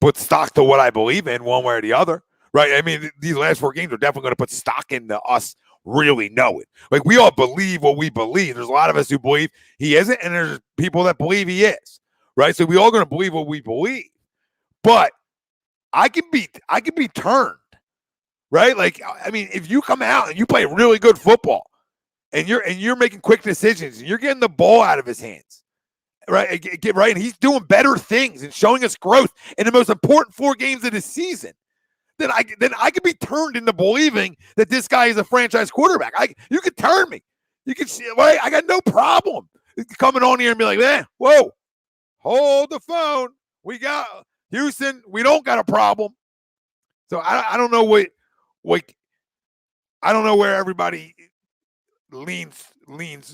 put stock to what I believe in one way or the other, right? I mean, these last 4 games are definitely going to put stock into us really know it. Like, we all believe what we believe. There's a lot of us who believe he isn't, and there's people that believe he is, right? So we all going to believe what we believe. But I can be turned, right? Like, I mean, if you come out and you play really good football and you're making quick decisions and you're getting the ball out of his hands, right? Right, and he's doing better things and showing us growth in the most important 4 games of the season, then I could be turned into believing that this guy is a franchise quarterback. You could turn me. You can see, right? I got no problem coming on here and be like, whoa, hold the phone. We got Houston. We don't got a problem. So I don't know what I don't know where everybody leans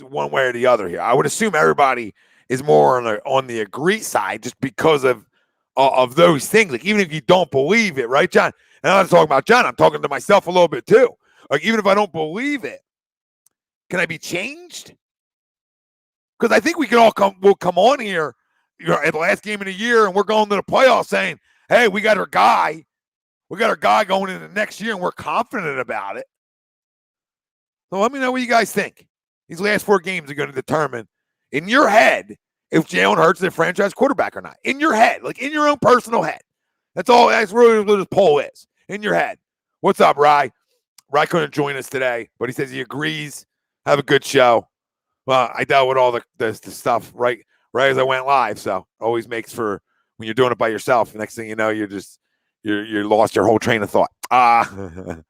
one way or the other here. I would assume everybody is more on the agree side just because of those things. Like, even if you don't believe it, right, John? And I'm not talking about John. I'm talking to myself a little bit too. Like, even if I don't believe it, can I be changed? Because I think we can all we'll come on here, at the last game of the year, and we're going to the playoffs saying, hey, we got our guy. We got our guy going into next year, and we're confident about it. So let me know what you guys think. These last 4 games are going to determine, in your head, if Jalen Hurts is a franchise quarterback or not. In your head, like in your own personal head. That's all. That's really what this poll is. In your head. What's up, Rye? Rye couldn't join us today, but he says he agrees. Have a good show. Well, I dealt with all the stuff right as I went live, so always makes for when you're doing it by yourself. The next thing you know, you lost your whole train of thought. Tom,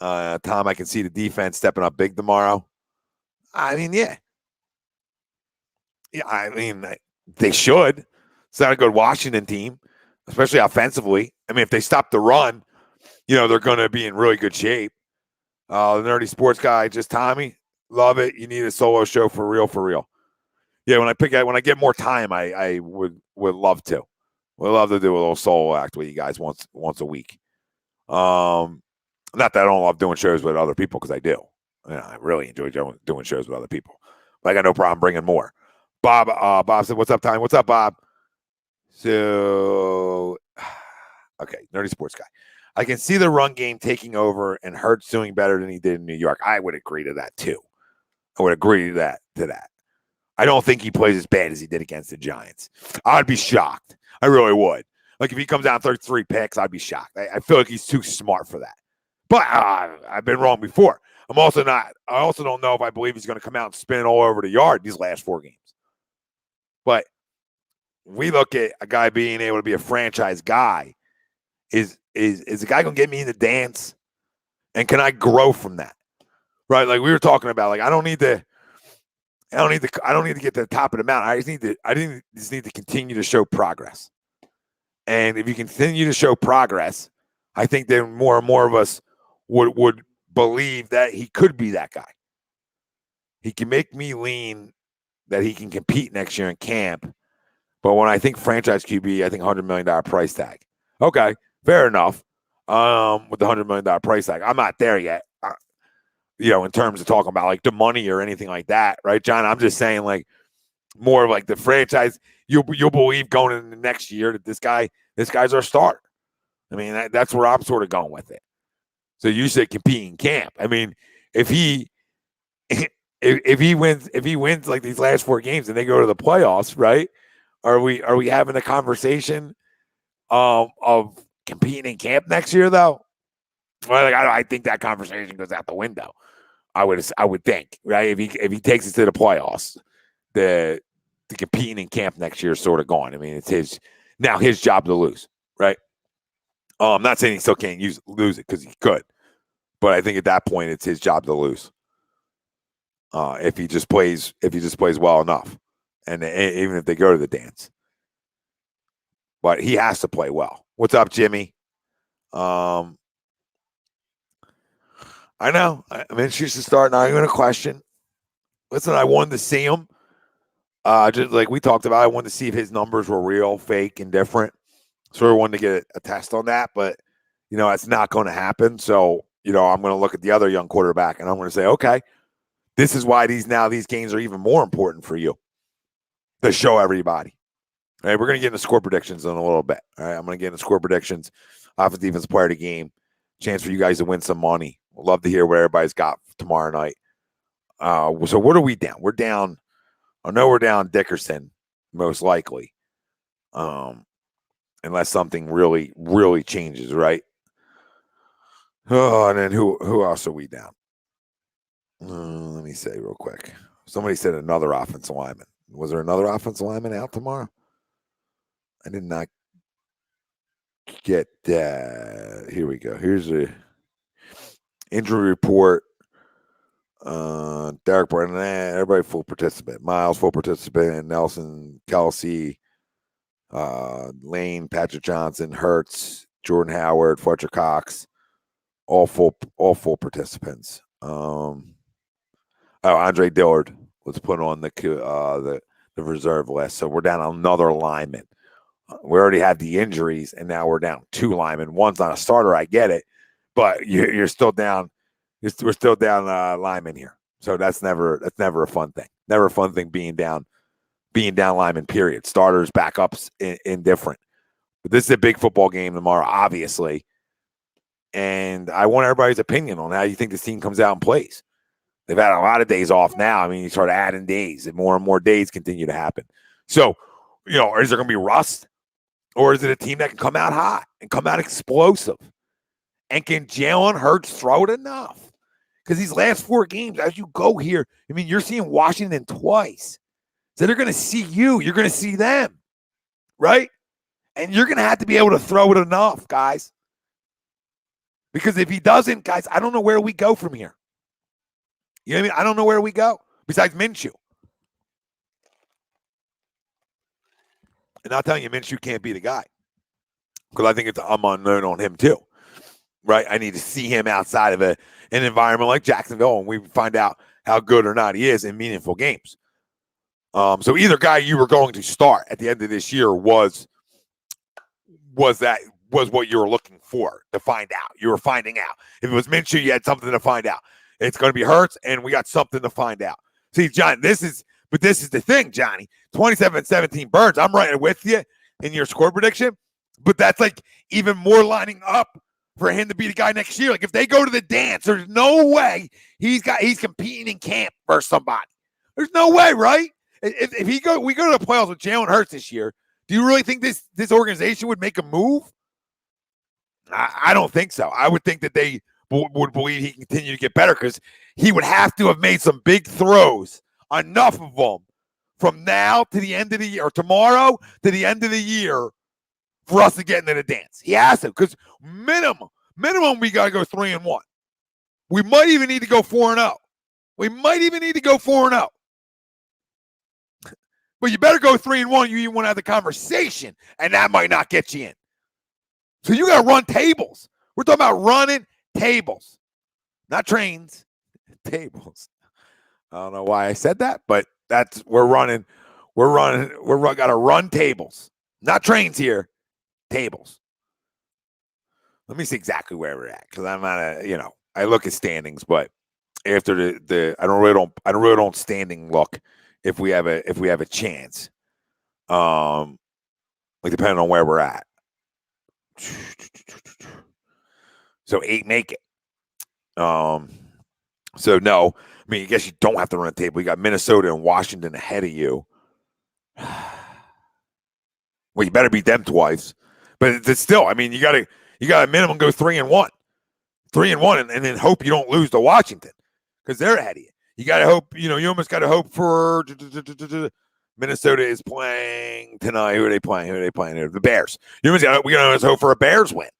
I can see the defense stepping up big tomorrow. I mean, yeah. Yeah, I mean, they should. It's not a good Washington team, especially offensively. I mean, if they stop the run, they're going to be in really good shape. The Nerdy Sports Guy, just Tommy, love it. You need a solo show for real. Yeah, when I get more time, I would love to. Would love to do a little solo act with you guys once a week. Not that I don't love doing shows with other people, because I do. I really enjoy doing shows with other people. But I got no problem bringing more. Bob said, what's up, Time? What's up, Bob? So, okay, Nerdy Sports Guy. I can see the run game taking over and Hurts doing better than he did in New York. I would agree to that, too. I would agree to that. I don't think he plays as bad as he did against the Giants. I'd be shocked. I really would. Like, if he comes out 33 picks, I'd be shocked. I feel like he's too smart for that. But I've been wrong before. I also don't know if I believe he's going to come out and spin all over the yard these last 4 games. But we look at a guy being able to be a franchise guy. Is the guy going to get me in the dance? And can I grow from that? Right? Like we were talking about, like I don't need to get to the top of the mountain. I just need to continue to show progress. And if you continue to show progress, I think then more and more of us would believe that he could be that guy. He can make me lean that he can compete next year in camp. But when I think franchise QB, I think $100 million price tag. Okay, fair enough. With the $100 million price tag, I'm not there yet. In terms of talking about like the money or anything like that, right, John? I'm just saying like more of like the franchise. You'll believe going into the next year that this guy's our starter. I mean, that's where I'm sort of going with it. So you said compete in camp. I mean, if he wins like these last 4 games and they go to the playoffs, right? Are we having a conversation of competing in camp next year though? Well, like, I think that conversation goes out the window. I would think, right? If he takes us to the playoffs, the competing in camp next year is sort of gone. I mean, it's his job to lose, right? I'm not saying he still can't lose it because he could, but I think at that point it's his job to lose. If he just plays well enough, and even if they go to the dance, but he has to play well. What's up, Jimmy? I know. I'm interested to start not even a question. Listen, I wanted to see him. Just like we talked about, I wanted to see if his numbers were real, fake, and different. Sort of wanted to get a test on that, but it's not going to happen. So I'm going to look at the other young quarterback and I'm going to say, okay, this is why these games are even more important for you to show everybody. All right, we're going to get into score predictions in a little bit. All right, I'm going to get into score predictions, offense, defense, player of the game, chance for you guys to win some money. We'd love to hear what everybody's got tomorrow night. So what are we down? We're down. I know we're down Dickerson, most likely. Unless something really, really changes, right? Oh, and then who else are we down? Let me say real quick. Somebody said another offensive lineman. Was there another offensive lineman out tomorrow? I did not get Here we go. Here's a injury report. Derek Brennan, everybody full participant. Miles, full participant. Nelson, Kelsey, Lane, Patrick Johnson, Hurts, Jordan Howard, Fletcher Cox, all full participants. Andre Dillard was put on the reserve list, so we're down another lineman. We already had the injuries, and now we're down 2 linemen. One's not a starter, I get it, but you're still down. We're still down linemen here, so that's never a fun thing. Never a fun thing being down linemen. Period. Starters, backups, indifferent. But this is a big football game tomorrow, obviously, and I want everybody's opinion on how you think this team comes out and plays. They've had a lot of days off now. I mean, you start adding days, and more days continue to happen. So, is there going to be rust? Or is it a team that can come out hot and come out explosive? And can Jalen Hurts throw it enough? Because these last 4 games, as you go here, I mean, you're seeing Washington twice. So they're going to see you. You're going to see them, right? And you're going to have to be able to throw it enough, guys. Because if he doesn't, guys, I don't know where we go from here. You know what I mean? I don't know where we go besides Minshew. And I'll tell you, Minshew can't be the guy. Because I think I'm unknown on him too. Right? I need to see him outside of an environment like Jacksonville, and we find out how good or not he is in meaningful games. So either guy you were going to start at the end of this year was what you were looking for to find out. You were finding out. If it was Minshew, you had something to find out. It's going to be Hurts, and we got something to find out. See, John, this is the thing, Johnny. 27-17 Birds. I'm right with you in your score prediction, but that's like even more lining up for him to be the guy next year. Like if they go to the dance, there's no way he's competing in camp for somebody. There's no way, right? If we go to the playoffs with Jalen Hurts this year, do you really think this organization would make a move? I don't think so. I would think that they would believe he can continue to get better because he would have to have made some big throws, enough of them, from now to the end of the year, or tomorrow to the end of the year, for us to get into the dance. He has to, because minimum, we got to go 3-1. We might even need to go 4-0. We might even need to go 4-0. But you better go 3-1. You even want to have the conversation, and that might not get you in. So you got to run tables. We're talking about running tables, not trains, tables. I don't know why I said that, but we're got to run tables, not trains here, tables. Let me see exactly where we're at, because I'm not I look at standings, but after I really don't standing look if we have a chance. Like depending on where we're at. So 8 make it. So no, I mean, I guess you don't have to run a table. You got Minnesota and Washington ahead of you. Well, you better beat them twice. But it's still, I mean, you got to minimum go 3-1. 3-1 and then hope you don't lose to Washington because they're ahead of you. You got to hope, you almost got to hope for Minnesota is playing tonight. Who are they playing? The Bears. We got to hope for a Bears win.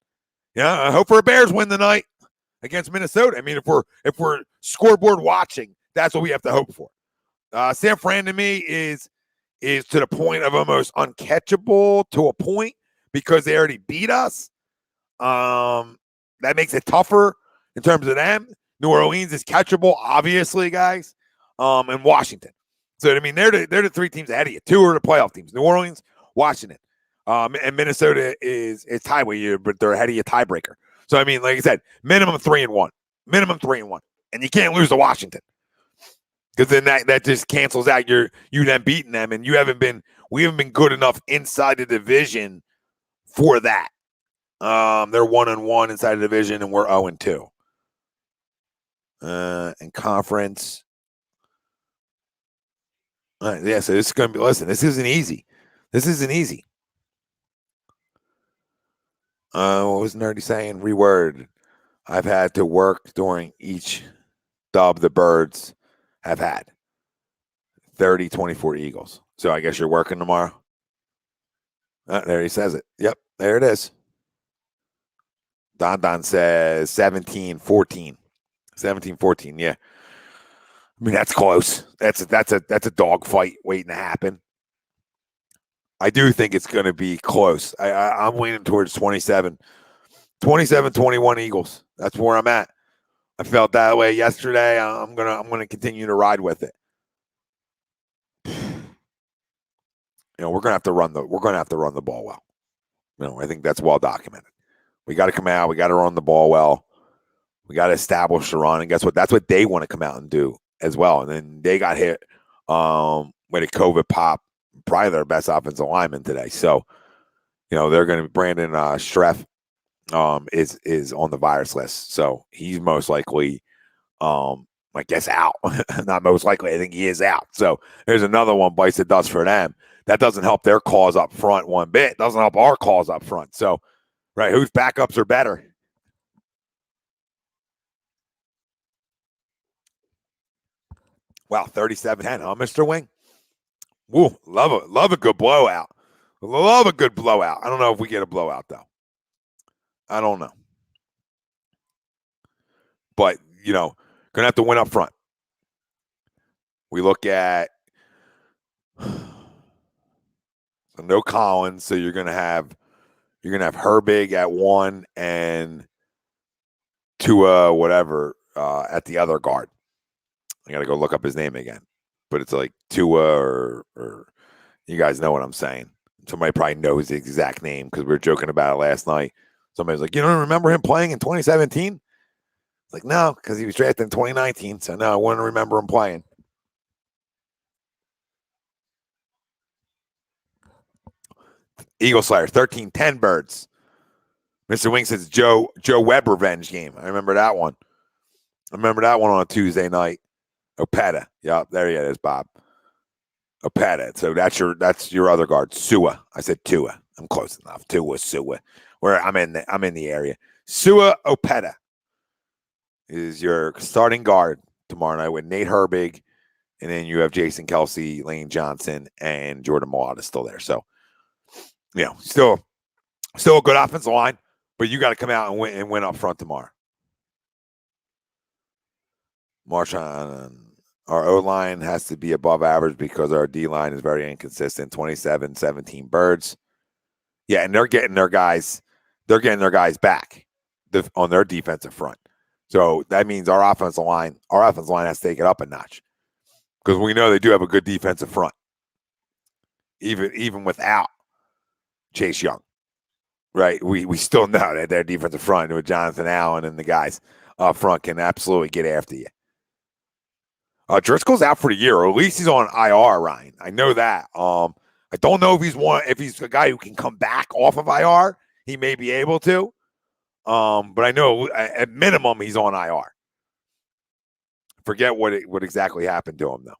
Yeah, I hope for a Bears win tonight against Minnesota. I mean, if we're scoreboard watching, that's what we have to hope for. San Fran to me is to the point of almost uncatchable to a point because they already beat us. That makes it tougher in terms of them. New Orleans is catchable, obviously, guys, and Washington. So, I mean, they're the 3 teams ahead of you. 2 are the playoff teams, New Orleans, Washington. And Minnesota is tied with you, but they're ahead of you tiebreaker. So, I mean, like I said, minimum 3-1. Minimum 3-1. And you can't lose to Washington. Because then that just cancels out you then beating them, and we haven't been good enough inside the division for that. They're 1-1 inside the division, and we're 0-2. In conference. All right, yeah, so this is going to be, listen, this isn't easy. What was Nerdy saying? Reword. I've had to work during each dub the Birds have had. 30-24 Eagles. So I guess you're working tomorrow? There he says it. Yep, there it is. Don says 17-14. 17-14, yeah. I mean, that's close. That's a dog fight waiting to happen. I do think it's going to be close. I'm leaning towards 27-21 Eagles. That's where I'm at. I felt that way yesterday. I'm gonna continue to ride with it. We're gonna have to run the ball well. I think that's well documented. We got to come out. We got to run the ball well. We got to establish the run. And guess what? That's what they want to come out and do as well. And then they got hit with a COVID pop, probably their best offensive lineman today. So, they're going to be Brandon Streff is on the virus list. So he's most likely, I guess, out. Not most likely. I think he is out. So there's another one bites the dust for them. That doesn't help their cause up front one bit. Doesn't help our cause up front. So, right, whose backups are better? Wow, 37-10, huh, Mr. Wing? Woo, love a good blowout. Love a good blowout. I don't know if we get a blowout, though. I don't know. But, going to have to win up front. We look at no Collins, so you're going to have Herbig at one and Tua, whatever, at the other guard. I got to go look up his name again. But it's like Tua or you guys know what I'm saying. Somebody probably knows the exact name because we were joking about it last night. Somebody's like, you don't remember him playing in 2017? It's like, no, because he was drafted in 2019. So, no, I wouldn't remember him playing. Eagle Slayer, 13-10 birds. Mr. Wing says Joe Webb revenge game. I remember that one. on a Tuesday night. Opeta. Yep, there he is, Bob. Opeta. So that's your other guard. Sua. I said Tua. I'm close enough. Sua. Where I'm in the area. Sua Opeta is your starting guard tomorrow night with Nate Herbig, and then you have Jason Kelsey, Lane Johnson, and Jordan Mailata still there. So, still a good offensive line, but you got to come out and win up front tomorrow. Marshawn, our O-line has to be above average because our D-line is very inconsistent. 27-17 birds. Yeah, and they're getting their guys back on their defensive front. So that means our offensive line has to take it up a notch. Because we know they do have a good defensive front. Even without Chase Young. Right? We still know that their defensive front with Jonathan Allen and the guys up front can absolutely get after you. Driscoll's out for the year, or at least he's on IR, Ryan. I know that. I don't know if he's a guy who can come back off of IR. He may be able to. But I know at minimum he's on IR. Forget what exactly happened to him though.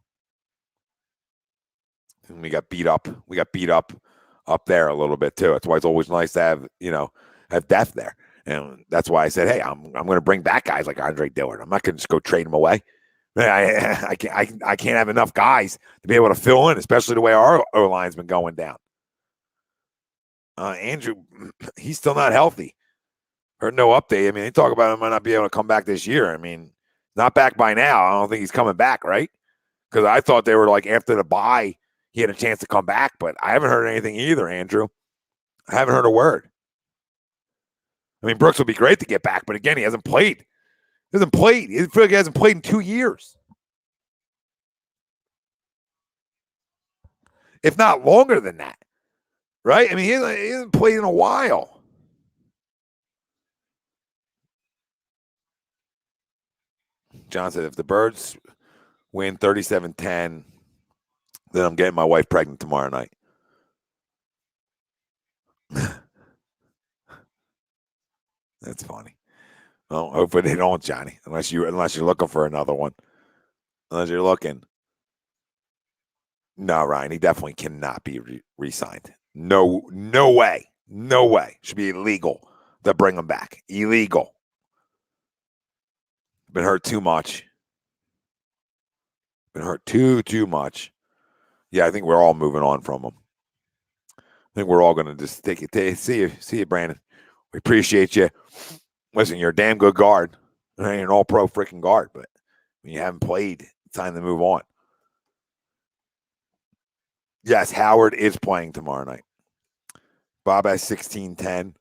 And we got beat up. Up there a little bit too. That's why it's always nice to have depth there. And that's why I said, hey, I'm going to bring back guys like Andre Dillard. I'm not going to just go trade him away. I can't have enough guys to be able to fill in, especially the way our O-line's been going down. Andrew, he's still not healthy. Heard no update. I mean, they talk about him might not be able to come back this year. I mean, not back by now. I don't think he's coming back, right? Because I thought they were like after the bye, he had a chance to come back, but I haven't heard anything either, Andrew. I haven't heard a word. I mean, Brooks would be great to get back, but again, he hasn't played. I feel like he hasn't played in 2 years. If not longer than that. Right? I mean, he hasn't played in a while. John said, if the Birds win 37-10, then I'm getting my wife pregnant tomorrow night. That's funny. Well, hopefully they don't, Johnny. Unless you're looking for another one. Unless you're looking. No, Ryan, he definitely cannot be re-signed. No way. No way. Should be illegal to bring him back. Illegal. Been hurt too much. Been hurt too much. Yeah, I think we're all moving on from him. I think we're all going to just take it. See you, Brandon. We appreciate you. Listen, you're a damn good guard. You're an all-pro freaking guard, but you haven't played time to move on. Yes, Howard is playing tomorrow night. Bob has 16-10.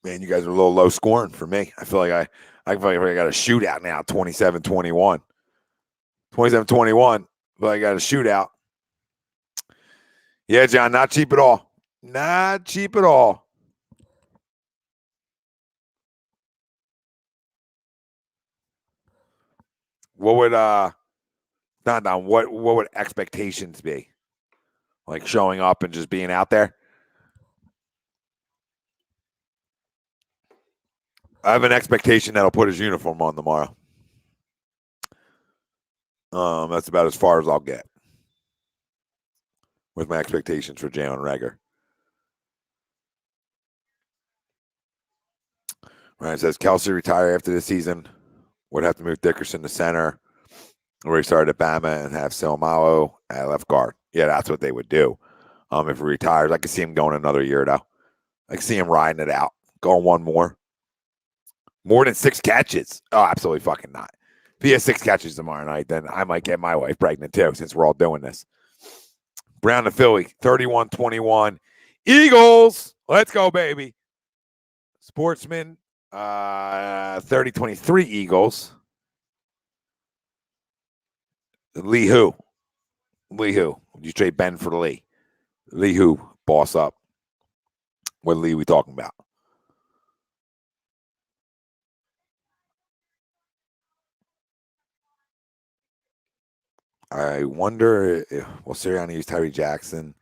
Man, you guys are a little low scoring for me. I feel like I got a shootout now, 27-21. 27-21, but I got a shootout. Yeah, John, not cheap at all. Not cheap at all. What would what would expectations be? Like showing up and just being out there? I have an expectation that he'll put his uniform on tomorrow. That's about as far as I'll get with my expectations for Jalen Reagor. Right, it says Kelsey retire after the season. Would have to move Dickerson to center, where he started at Bama, and have Silmalo at left guard. Yeah, that's what they would do. If he retires, I could see him going another year though. I could see him riding it out, going one more. More than 6 catches? Oh, absolutely fucking not. If he has 6 catches tomorrow night, then I might get my wife pregnant too, since we're all doing this. Brown to Philly, 31-21. Eagles, let's go, baby. Sportsman, 30-23 Eagles. Lee who? Lee who? Would you trade Ben for Lee? Lee who? Boss up. What Lee we talking about? I wonder if Sirianni used Tyree Jackson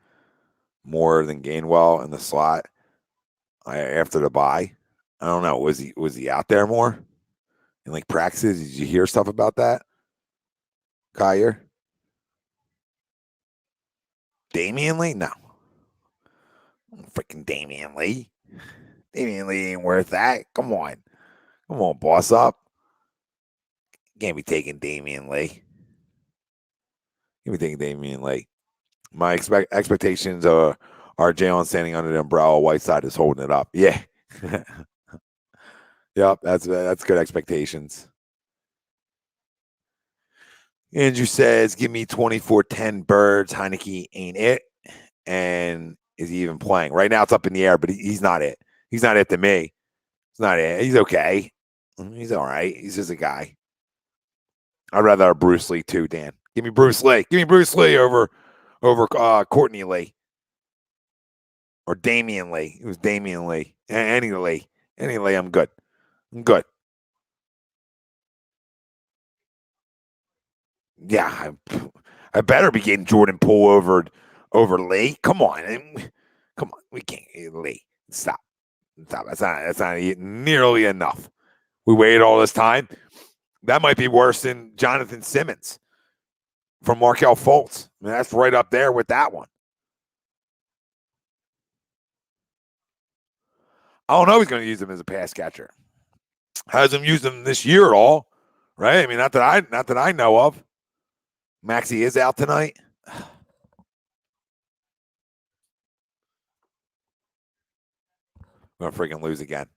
more than Gainwell in the slot after the bye. I don't know. Was he out there more in like practices? Did you hear stuff about that? Kyer? Damian Lee? No. Freaking Damian Lee. Damian Lee ain't worth that. Come on. Come on, boss up. Can't be taking Damian Lee. Can't be taking Damian Lee. My expectations are Jalen standing under the umbrella. Whiteside is holding it up. Yeah. Yep, that's good expectations. Andrew says, give me 24-10 Birds. Heineke ain't it. And is he even playing? Right now it's up in the air, but he's not it. He's not it to me. He's not it. He's okay. He's all right. He's just a guy. I'd rather have Bruce Lee too, Dan. Give me Bruce Lee. Give me Bruce Lee over Courtney Lee. Or Damian Lee. It was Damian Lee. Any Lee. Any Lee, I'm good. I'm good. Yeah, I better be getting Jordan Poole over Lee. Come on. Come on. We can't. Lee. Stop. That's not nearly enough. We waited all this time. That might be worse than Jonathan Simmons from Markelle Fultz. I mean, that's right up there with that one. I don't know if he's going to use him as a pass catcher. Hasn't used him this year at all, right? I mean, not that I know of. Maxey is out tonight. We're going to freaking lose again.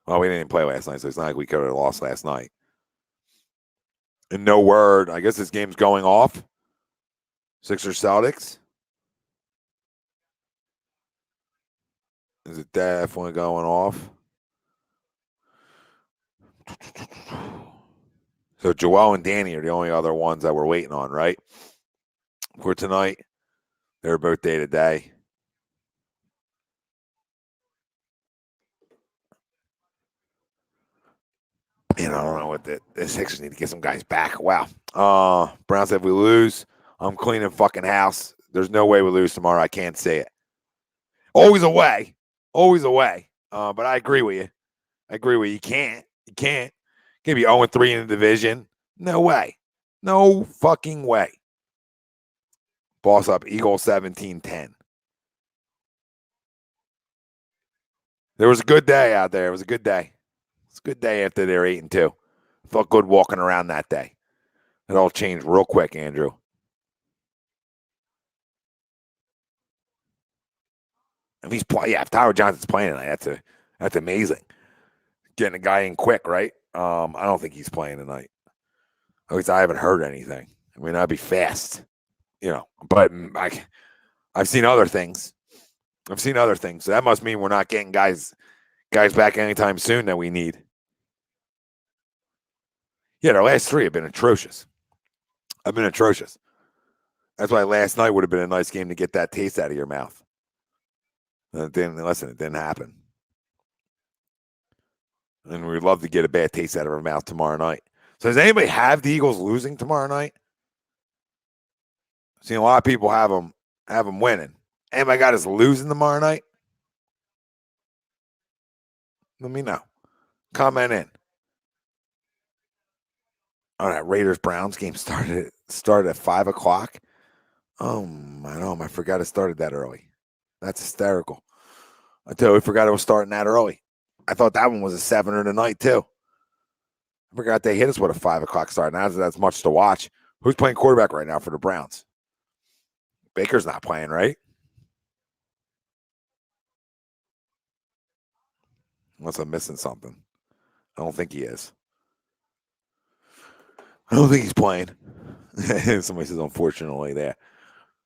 Well, we didn't play last night, so it's not like we could have lost last night. And no word. I guess this game's going off. Sixers Celtics. Is it definitely going off? So Joel and Danny are the only other ones that we're waiting on, right? For tonight. They're both day to day. Man, I don't know what the Sixers need to get some guys back. Wow. Brown said if we lose, I'm cleaning fucking house. There's no way we lose tomorrow. I can't say it. Always away. Always away. But I agree with you. You can't. You can't. Can't be 0-3 in the division. No way. No fucking way. Boss up. Eagles 17-10. There was a good day out there. It was a good day. It's a good day after they're 8-2. Felt good walking around that day. It all changed real quick, Andrew. If Tyler Johnson's playing tonight, that's amazing. Getting a guy in quick, right? I don't think he's playing tonight. At least I haven't heard anything. I mean, I'd be fast, but I've seen other things. So that must mean we're not getting guys back anytime soon that we need. Yeah, the last 3 have been atrocious. That's why last night would have been a nice game to get that taste out of your mouth. It didn't happen. And we'd love to get a bad taste out of our mouth tomorrow night. So does anybody have the Eagles losing tomorrow night? I've seen a lot of people have them winning. Anybody got us losing tomorrow night? Let me know. Comment in. All right, Raiders-Browns game started at 5 o'clock. Oh, I forgot it started that early. That's hysterical. I totally forgot it was starting that early. I thought that one was a 7 tonight, too. I forgot they hit us with a 5 o'clock start. Now that's much to watch. Who's playing quarterback right now for the Browns? Baker's not playing, right? Unless I'm missing something. I don't think he is. I don't think he's playing. Somebody says, unfortunately, there.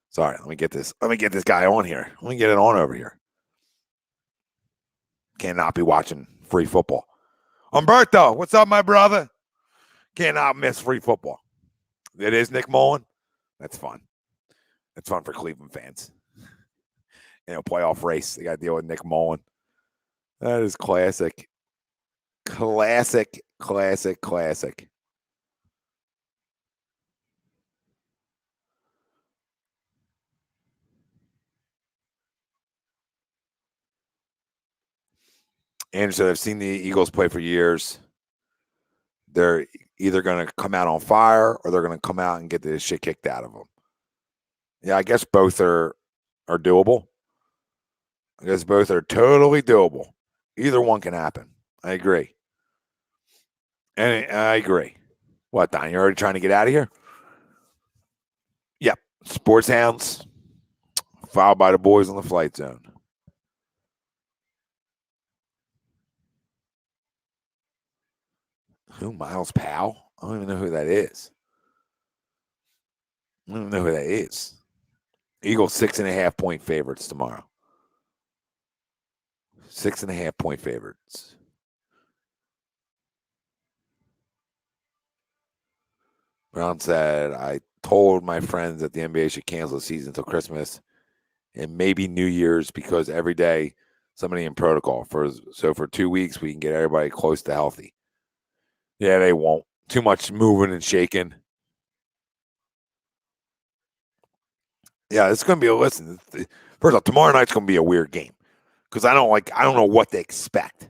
Sorry, let me get this guy on here. Let me get it on over here. Cannot be watching free football. Umberto, what's up, my brother? Cannot miss free football. It is Nick Mullen. That's fun. That's fun for Cleveland fans. Playoff race. They got to deal with Nick Mullen. That is classic. Classic. Andrew said, I've seen the Eagles play for years. They're either going to come out on fire or they're going to come out and get the shit kicked out of them. Yeah, I guess both are doable. I guess both are totally doable. Either one can happen. I agree. And I agree. What, Don? You're already trying to get out of here? Yep. Sports Hounds, followed by the boys on the flight zone. Who? Miles Powell? I don't even know who that is. Eagles 6.5-point favorites tomorrow. 6.5-point favorites. Brown said, I told my friends that the NBA should cancel the season until Christmas and maybe New Year's because every day somebody in protocol. So for 2 weeks, we can get everybody close to healthy. Yeah, they won't. Too much moving and shaking. Yeah, it's going to be listen. First off, tomorrow night's going to be a weird game because I don't know what they expect.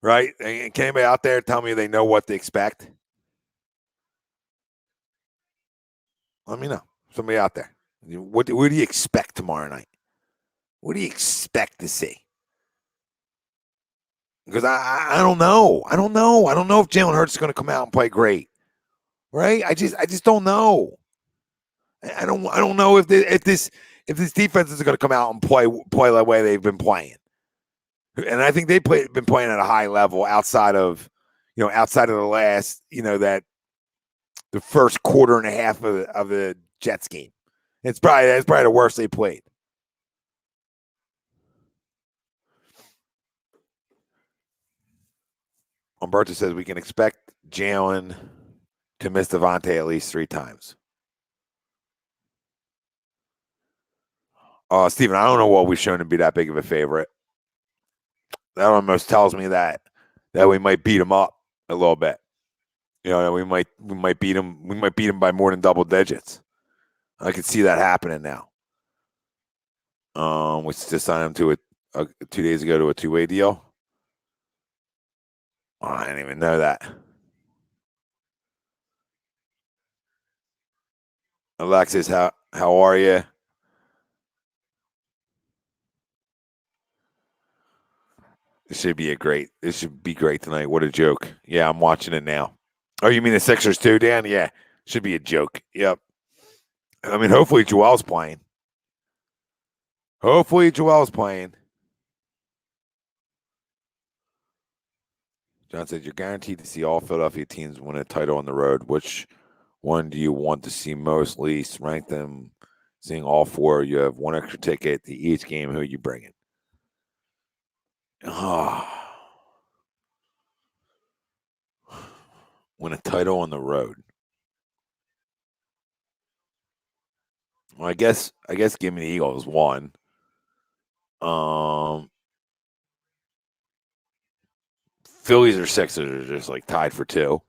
Right? And can anybody out there tell me they know what they expect? Let me know. Somebody out there. What do you expect tomorrow night? What do you expect to see? Because I don't know. I don't know if Jalen Hurts is going to come out and play great. Right? I just don't know. I don't know if this defense is going to come out and play the way they've been playing. And I think they've been playing at a high level outside of the last, that the first quarter and a half of the Jets game. That's probably the worst they played. Umberto says we can expect Jalen to miss Devontae at least 3 times. Steven, I don't know what we've shown to be that big of a favorite. That almost tells me that we might beat him up a little bit. We might beat him. We might beat him by more than double digits. I could see that happening now. We just signed him to 2 days ago to a 2-way deal. Oh, I didn't even know that. Alexis, how are you? This should be great tonight. What a joke. Yeah, I'm watching it now. Oh, you mean the Sixers too, Dan? Yeah, should be a joke. Yep. I mean, hopefully Joel's playing. John said, you're guaranteed to see all Philadelphia teams win a title on the road. Which one do you want to see most, least? Rank them, seeing all four. You have one extra ticket to each game. Who are you bringing? Win a title on the road. Well, I guess give me the Eagles one. Phillies or Sixers are just like tied for two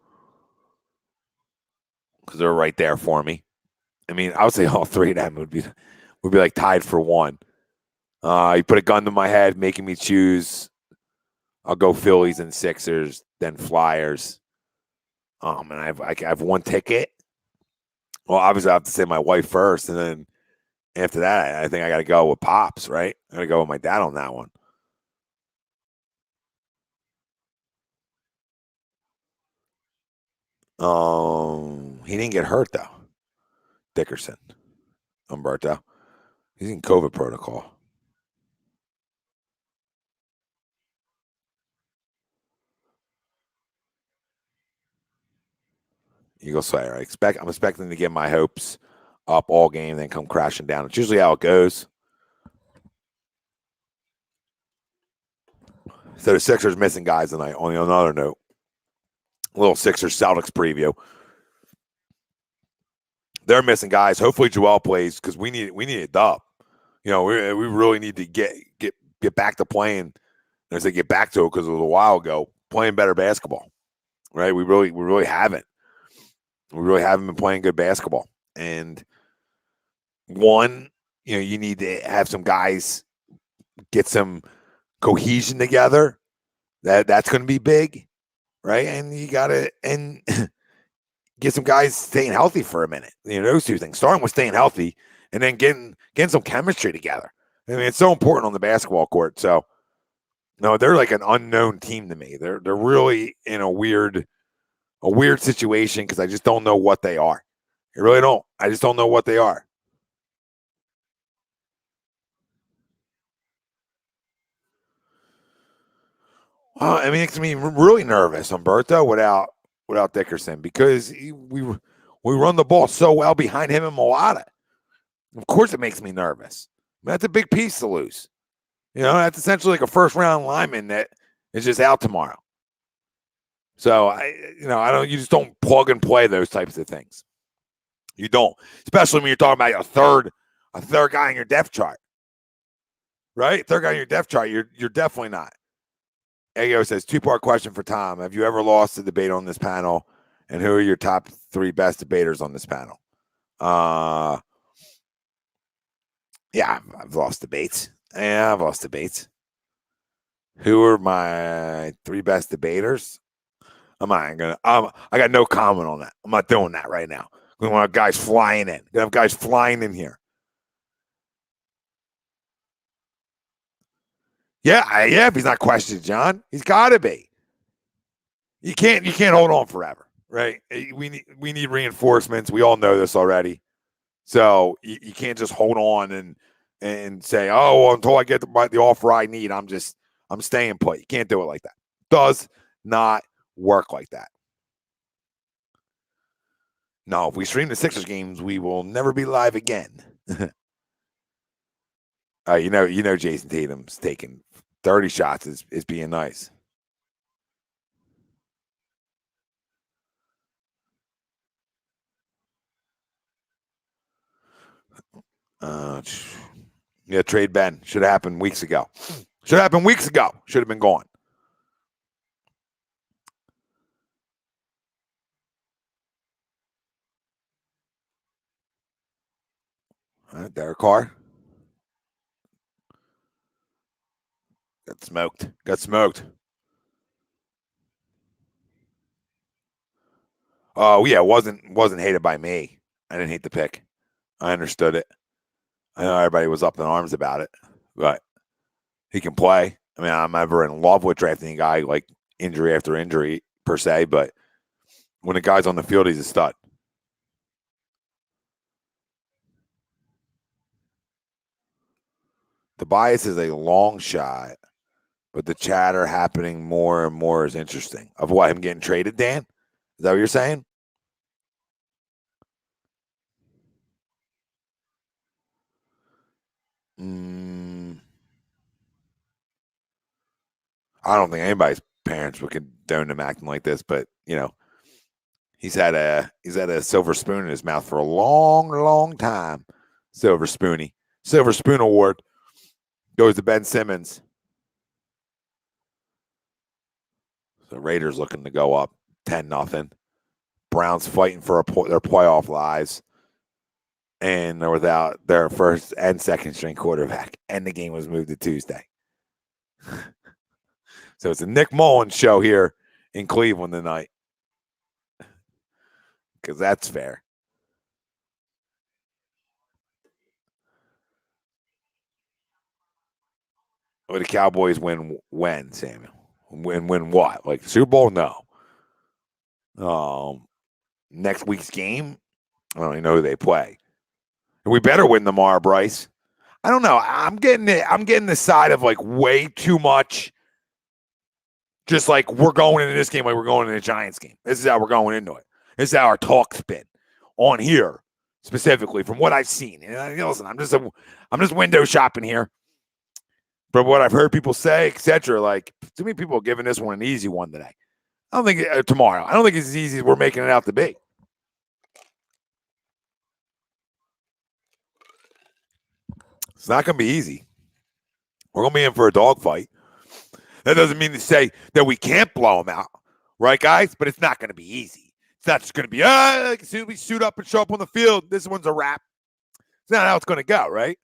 because they're right there for me. I mean, I would say all three of them would be like tied for one. You put a gun to my head, making me choose. I'll go Phillies and Sixers, then Flyers. And I have one ticket. Well, obviously I have to say my wife first, and then after that, I think I got to go with Pops. Right? I got to go with my dad on that one. He didn't get hurt though. Dickerson, Umberto. He's in COVID protocol. Eagle Slayer. I'm expecting to get my hopes up all game, then come crashing down. It's usually how it goes. So the Sixers missing guys tonight. On another note, a little Sixers Celtics preview. They're missing guys. Hopefully Joel plays because we need a dub. We really need to get back to playing. And as they get back to it, because it was a while ago, playing better basketball. Right? We really haven't. We really haven't been playing good basketball. And one, you need to have some guys get some cohesion together. That's going to be big, right? And you got to get some guys staying healthy for a minute. Those two things, starting with staying healthy and then getting some chemistry together. I mean, it's so important on the basketball court. So, no, they're like an unknown team to me. They're really in a weird situation because I just don't know what they are. I really don't. I just don't know what they are. It makes me really nervous, Umberto, without Dickerson, because we run the ball so well behind him and Mulata. Of course, it makes me nervous. That's a big piece to lose. That's essentially like a first-round lineman that is just out tomorrow. So you just don't plug and play those types of things. You don't, especially when you're talking about a third guy in your depth chart, right? Third guy in your depth chart, you're definitely not. Ayo says, 2-part question for Tom. Have you ever lost a debate on this panel? And who are your top 3 best debaters on this panel? Yeah, I've lost debates. Yeah, I've lost debates. Who are my 3 best debaters? I got no comment on that. I'm not doing that right now. We want have guys flying in. We have guys flying in here. Yeah, if he's not questioned, John, he's got to be. You can't hold on forever, right? We need reinforcements. We all know this already. So you can't just hold on and say, oh, well, until I get the offer I need, I'm staying put. You can't do it like that. Does not work like that. No, if we stream the Sixers games, we will never be live again. Jason Tatum's taking 30 shots is being nice. Trade Ben. Should have happened weeks ago. Should have been gone. All right, Derek Carr. Got smoked. Oh, yeah, it wasn't hated by me. I didn't hate the pick. I understood it. I know everybody was up in arms about it, but he can play. I mean, I'm never in love with drafting a guy like injury after injury per se, but when a guy's on the field, he's a stud. Tobias is a long shot. But the chatter happening more and more is interesting. Of what, him getting traded, Dan? Is that what you're saying? I don't think anybody's parents would condone him acting like this, but he's had a silver spoon in his mouth for a long, long time. Silver Spoon Award goes to Ben Simmons. The Raiders looking to go up 10-0. Browns fighting for their playoff lives. And they're without their first and second string quarterback. And the game was moved to Tuesday. So it's a Nick Mullins show here in Cleveland tonight. Because that's fair. Will the Cowboys win when, Samuel? Win what? Like the Super Bowl? No. Next week's game? I don't even know who they play. We better win tomorrow, Bryce. I don't know. I'm getting the side of like way too much. Just like we're going into this game like we're going into the Giants game. This is how we're going into it. This is how our talk's been on here, specifically from what I've seen. And listen, I'm just window shopping here. But what I've heard people say, etc., like too many people are giving this one an easy one today. I don't think tomorrow. I don't think it's as easy as we're making it out to be. It's not going to be easy. We're going to be in for a dogfight. That doesn't mean to say that we can't blow them out, right, guys? But it's not going to be easy. It's not just going to be, as soon as we suit up and show up on the field, this one's a wrap. It's not how it's going to go, right?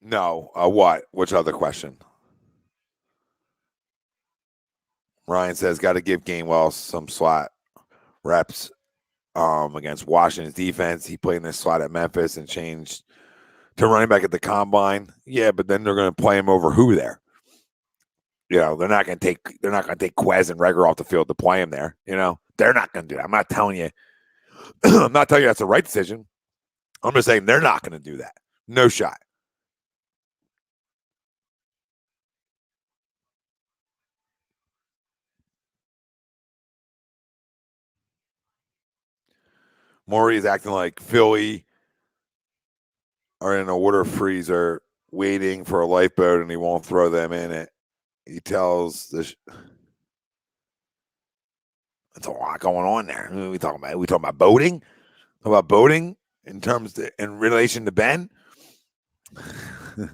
No. What? Which other question? Ryan says, got to give Gainwell some slot reps against Washington's defense. He played in this slot at Memphis and changed to running back at the combine. Yeah, but then they're going to play him over who there? They're not going to take Quez and Reagor off the field to play him there. They're not going to do that. I'm not telling you. I'm not telling you that's the right decision. I'm just saying they're not going to do that. No shot. Maury is acting like Philly are in a water freezer waiting for a lifeboat and he won't throw them in it. He tells that's a lot going on there. What are we talking about? Are we talking about boating? About boating in relation to Ben?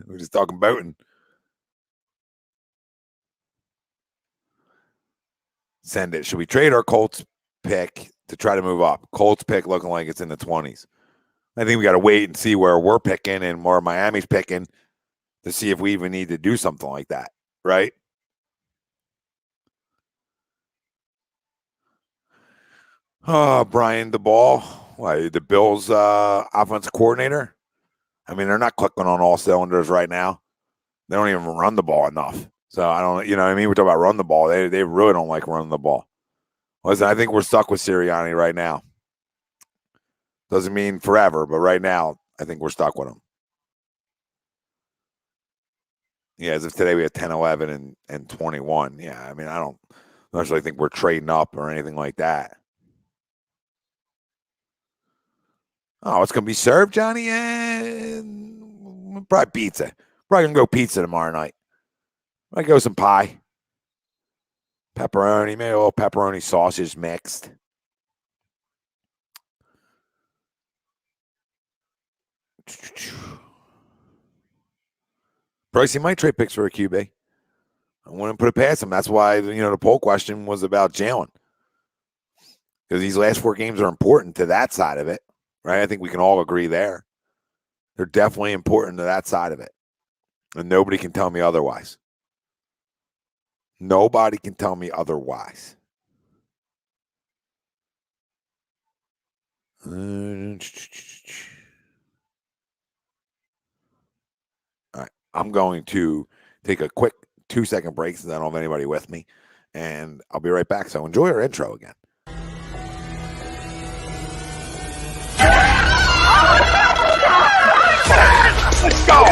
We're just talking boating. Send it. Should we trade our Colts pick to try to move up? Colts pick looking like it's in the 20s. I think we got to wait and see where we're picking and where Miami's picking to see if we even need to do something like that, right? Oh, Brian DeBall, the Bills offensive coordinator. I mean, they're not clicking on all cylinders right now. They don't even run the ball enough. So I don't, what I mean? We're talking about run the ball. They really don't like running the ball. Listen, I think we're stuck with Sirianni right now. Doesn't mean forever, but right now, I think we're stuck with him. Yeah, as of today, we have 10, 11, and 21. Yeah, I mean, I don't necessarily think we're trading up or anything like that. Oh, it's going to be served, Johnny? And probably pizza. Probably going to go pizza tomorrow night. Might go some pie. Pepperoni, maybe a little pepperoni sausage mixed. Bryce, might trade picks for a QB. I wouldn't put it past him. That's why, the poll question was about Jalen. Because these last 4 games are important to that side of it, right? I think we can all agree there. They're definitely important to that side of it. And nobody can tell me otherwise. Nobody can tell me otherwise. All right. I'm going to take a quick 2-second break since I don't have anybody with me. And I'll be right back. So enjoy our intro again. Let's go!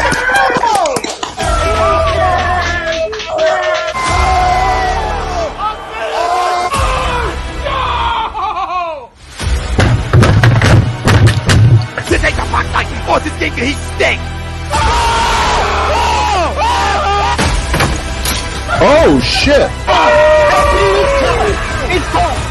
This ain't the fuck like Boston Celtics, he stinks! Oh shit! It's gone!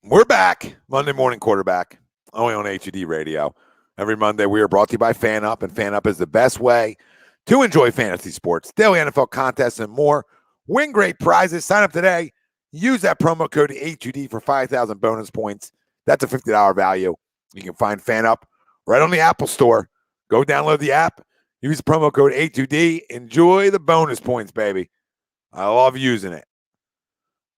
We're back. Monday Morning Quarterback, only on HUD Radio. Every Monday, we are brought to you by FanUp, and FanUp is the best way to enjoy fantasy sports, daily NFL contests, and more. Win great prizes. Sign up today. Use that promo code HUD for 5,000 bonus points. That's a $50 value. You can find FanUp right on the Apple Store. Go download the app. Use the promo code HUD. Enjoy the bonus points, baby. I love using it.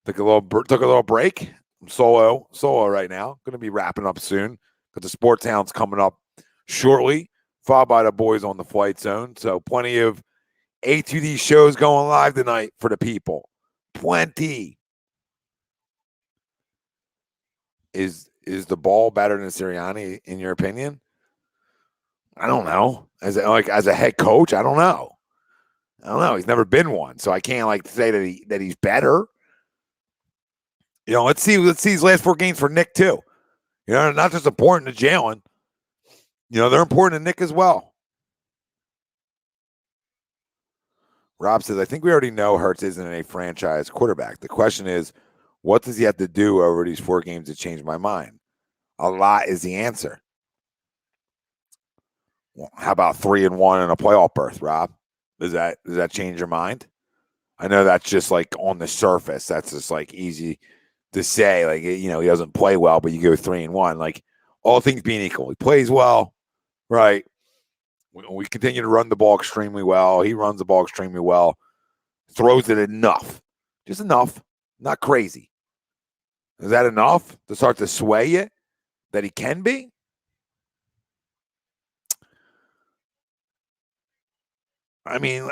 Took a little break. I'm solo right now. Going to be wrapping up soon because the Sports Hound's coming up shortly, followed by the boys on the Flight Zone. So plenty of A2D shows going live tonight for the people. Plenty. Is the ball better than Sirianni in your opinion? I don't know. As a head coach, I don't know. He's never been one, so I can't say that he's better. Let's see his last 4 games for Nick too. Not just important to Jalen. They're important to Nick as well. Rob says, I think we already know Hurts isn't a franchise quarterback. The question is, what does he have to do over these 4 games to change my mind? A lot is the answer. Well, how about 3-1 and a playoff berth, Rob? Does that change your mind? I know that's just on the surface. That's just easy to say, he doesn't play well, but you go 3-1. All things being equal, he plays well, right? We continue to run the ball extremely well. He runs the ball extremely well, throws it enough, just enough, not crazy. Is that enough to start to sway it that he can be? I mean,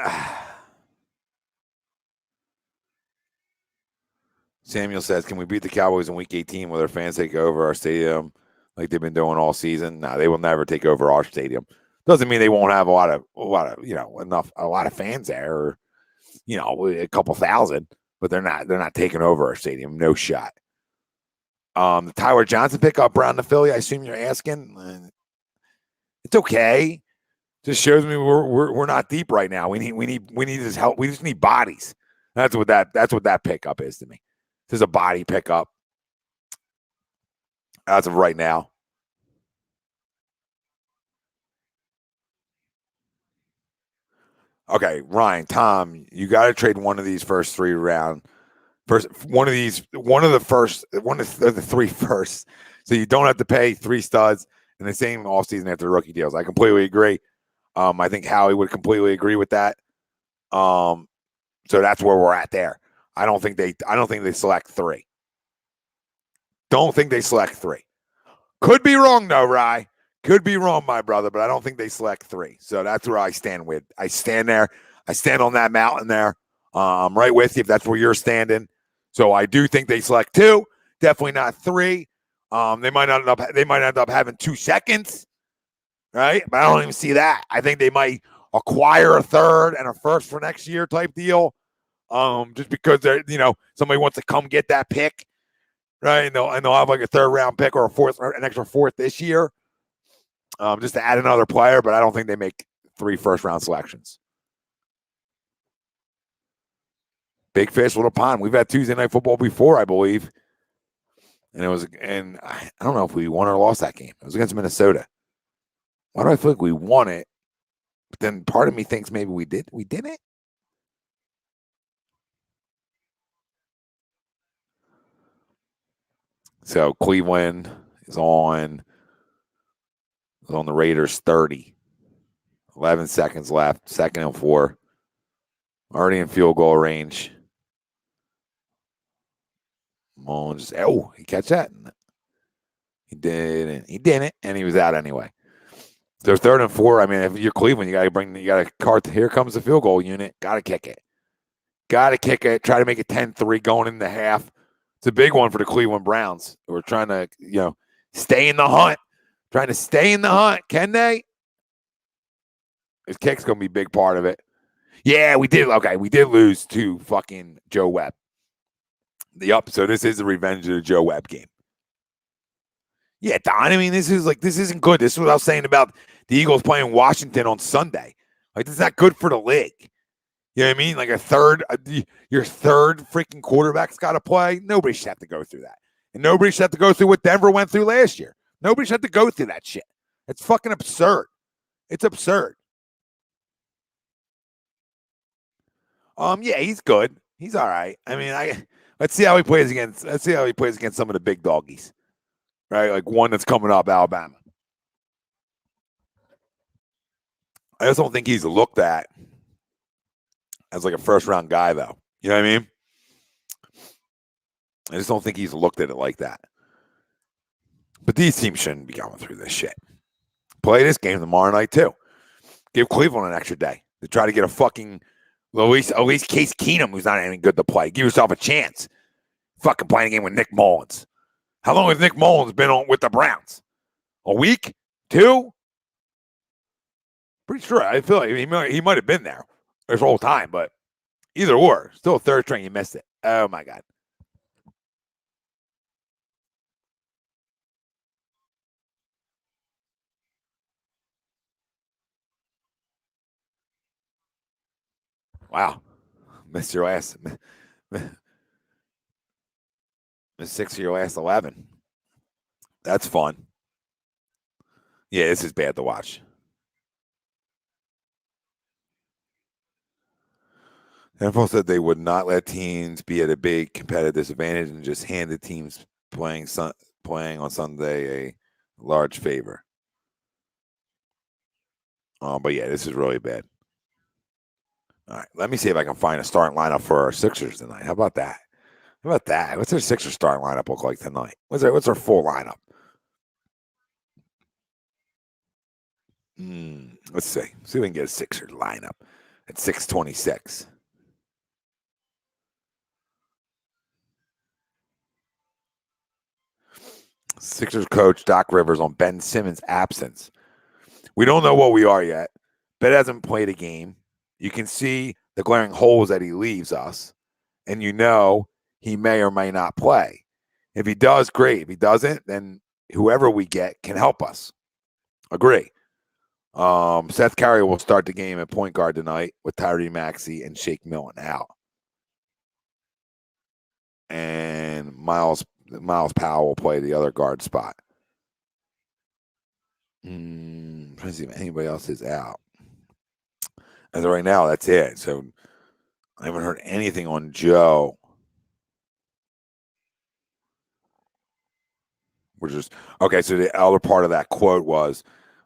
Samuel says, can we beat the Cowboys in Week 18 with our fans take over our stadium like they've been doing all season? No, they will never take over our stadium. Doesn't mean they won't have a lot of fans there, or, a couple thousand, but they're not taking over our stadium. No shot. The Tyler Johnson pickup around the Philly, I assume you're asking. It's okay. Just shows me we're not deep right now. We need his help. We just need bodies. That's what that pickup is to me. This is a body pickup as of right now. Okay, Ryan, Tom, you got to trade one of these first 3 round. One of the 3 first, so you don't have to pay 3 studs in the same offseason after the rookie deals. I completely agree. I think Howie would completely agree with that. So that's where we're at there. I don't think they select 3. Don't think they select 3. Could be wrong though, Rye. Could be wrong, my brother, but I don't think they select 3. So that's where I stand with. I stand there. I stand on that mountain there. I'm right with you if that's where you're standing. So I do think they select 2. Definitely not 3. They might end up having 2 seconds, right? But I don't even see that. I think they might acquire a 3rd and a 1st for next year type deal. Just because they're, somebody wants to come get that pick, right? And they'll have a 3rd round pick or an extra 4th this year, just to add another player. But I don't think they make 3 first round selections. Big fish, little pond. We've had Tuesday Night Football before, I believe, and I don't know if we won or lost that game. It was against Minnesota. Why do I feel like we won it? But then part of me thinks maybe we did. We didn't. So Cleveland is on the Raiders 30. 11 seconds left. 2nd and 4. Already in field goal range. Mullins, he catch that? He didn't. He didn't, and he was out anyway. So 3rd and 4. I mean, if you're Cleveland, you got to cart. Here comes the field goal unit. Got to kick it. Got to kick it. Try to make it 10-3 going in the half. It's a big one for the Cleveland Browns. We're trying to, stay in the hunt. Trying to stay in the hunt. Can they? His kick's going to be a big part of it. Yeah, we did. Okay, we did lose to fucking Joe Webb. So this is the revenge of the Joe Webb game. Yeah, Don, I mean, this isn't good. This is what I was saying about the Eagles playing Washington on Sunday. Like, this is not good for the league. You know what I mean? Like your third freaking quarterback's got to play. Nobody should have to go through that. And nobody should have to go through what Denver went through last year. Nobody should have to go through that shit. It's fucking absurd. It's absurd. Yeah, he's good. He's all right. I mean, let's see how he plays against some of the big doggies. Right? Like one that's coming up, Alabama. I just don't think he's looked at as like a first-round guy, though. You know what I mean? I just don't think he's looked at it like that. But these teams shouldn't be going through this shit. Play this game tomorrow night, too. Give Cleveland an extra day to try to get a fucking, at least Case Keenum, who's not any good to play. Give yourself a chance. Fucking playing a game with Nick Mullins. How long has Nick Mullins been on with the Browns? A week? 2? Pretty sure. I feel like he might have been there this whole time, but either or. Still a third string. You missed it. Oh, my God. Wow. Missed your last. Missed 6 of your last 11. That's fun. Yeah, this is bad to watch. NFL said they would not let teams be at a big competitive disadvantage and just hand the teams playing on Sunday a large favor. But yeah, this is really bad. All right, let me see if I can find a starting lineup for our Sixers tonight. How about that? What's their Sixers starting lineup look like tonight? What's their full lineup? Let's see. See if we can get a Sixers lineup at 6:26. Sixers coach Doc Rivers on Ben Simmons' absence. We don't know what we are yet. Ben hasn't played a game. You can see the glaring holes that he leaves us, and he may or may not play. If he does, great. If he doesn't, then whoever we get can help us. Agree. Seth Curry will start the game at point guard tonight with Tyree Maxey and Shake Milton out. And Miles Powell will play the other guard spot. Trying to see if anybody else is out. As of right now, that's it. So I haven't heard anything on Joe. Okay. So the other part of that quote was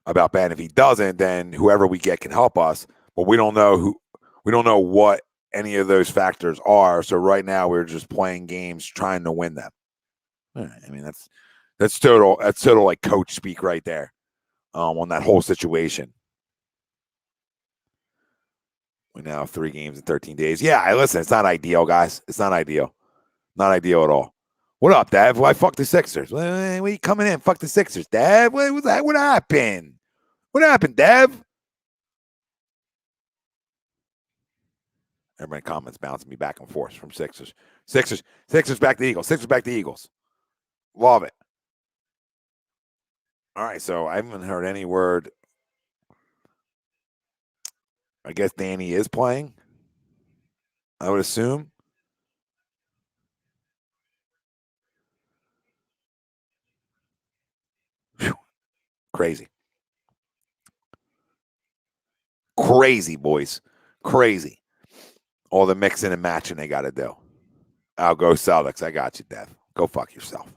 about Ben. If he doesn't, then whoever we get can help us. But we don't know what any of those factors are. So right now we're just playing games trying to win them. All right. I mean, that's total like coach speak right there. On that whole situation. We now have 3 games in 13 days. Yeah, listen, it's not ideal, guys. It's not ideal. Not ideal at all. What up, Dev? Why fuck the Sixers? When you coming in? Fuck the Sixers, Dev. What happened? What happened, Dev? Everybody comments bouncing me back and forth from Sixers. Sixers back to Eagles. Sixers back to Eagles. Love it. All right, so I haven't heard any word. I guess Danny is playing, I would assume. Whew. Crazy, boys. Crazy. All the mixing and matching they got to do. I'll go Celtics. I got you, Dev. Go fuck yourself.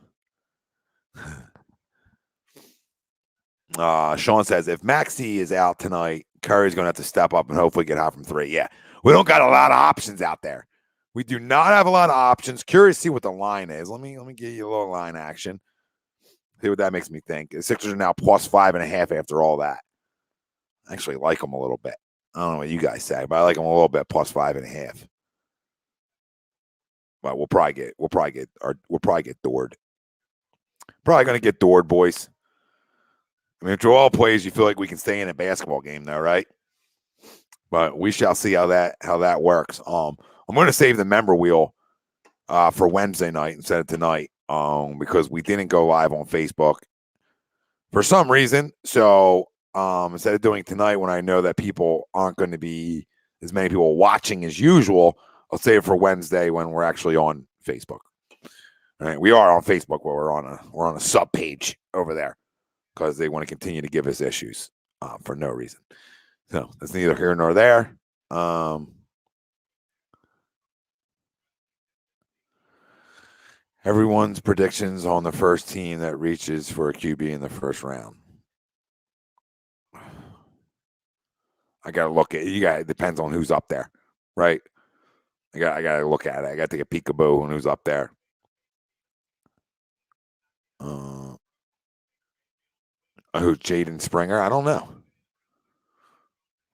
Sean says, if Maxey is out tonight, Curry's going to have to step up and hopefully get hot from 3. Yeah, we don't got a lot of options out there. We do not have a lot of options. Curious to see what the line is. Let me give you a little line action. See what that makes me think. The Sixers are now plus 5.5 after all that. I actually like them a little bit. I don't know what you guys say, but I like them a little bit plus 5.5. But we'll probably get doored. Probably going to get doored, boys. I mean, Joel plays, you feel like we can stay in a basketball game, though, right? But we shall see how that works. I'm going to save the member wheel for Wednesday night instead of tonight, because we didn't go live on Facebook for some reason. So instead of doing tonight, when I know that people aren't going to be as many people watching as usual, I'll save it for Wednesday when we're actually on Facebook. All right, we are on Facebook, but we're on a sub page over there because they want to continue to give us issues for no reason. So that's neither here nor there. Everyone's predictions on the first team that reaches for a QB in the first round. I gotta look at it depends on who's up there, right? I gotta look at it. I gotta take a peekaboo on who's up there. Who, Jaden Springer? I don't know.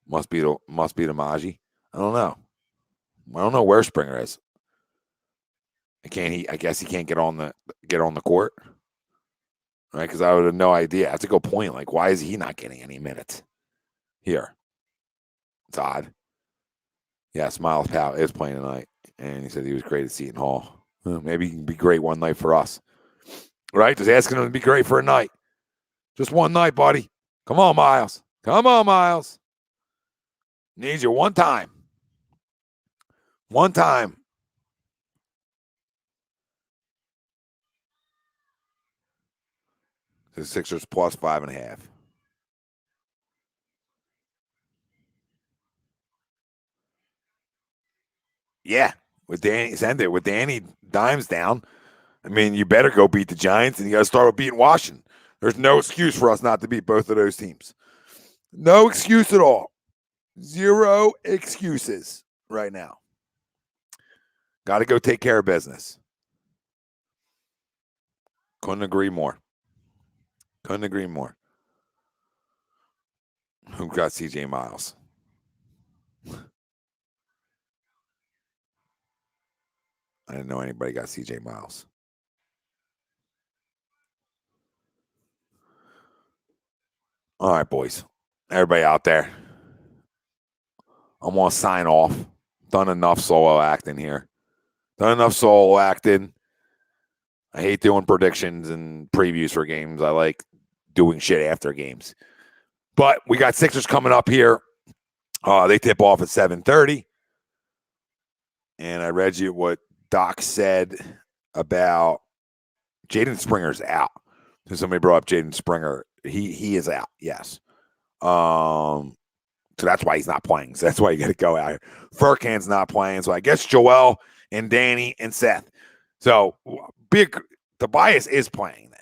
Must be the Maji. I don't know. I don't know where Springer is. I guess he can't get on the court, right? Because I would have no idea. That's a good point. Like, why is he not getting any minutes here? It's odd. Yes, Miles Powell is playing tonight, and he said he was great at Seton Hall. Well, maybe he can be great one night for us, right? Just asking him to be great for a night. Just one night, buddy. Come on, Miles. Come on, Miles. Needs you one time. One time. The Sixers plus 5.5. Yeah, with Danny Dimes down, I mean, you better go beat the Giants, and you got to start with beating Washington. There's no excuse for us not to beat both of those teams. No excuse at all. Zero excuses right now. Got to go take care of business. Couldn't agree more. Couldn't agree more. Who got CJ Miles? I didn't know anybody got CJ Miles. All right, boys. Everybody out there. I'm going to sign off. Done enough solo acting here. Done enough solo acting. I hate doing predictions and previews for games. I like doing shit after games. But we got Sixers coming up here. They tip off at 7:30. And I read you what Doc said about Jaden Springer's out. So somebody brought up Jaden Springer. He is out, yes. So that's why he's not playing. So that's why you got to go out here. Furkan's not playing. So I guess Joel and Danny and Seth. So Tobias is playing then.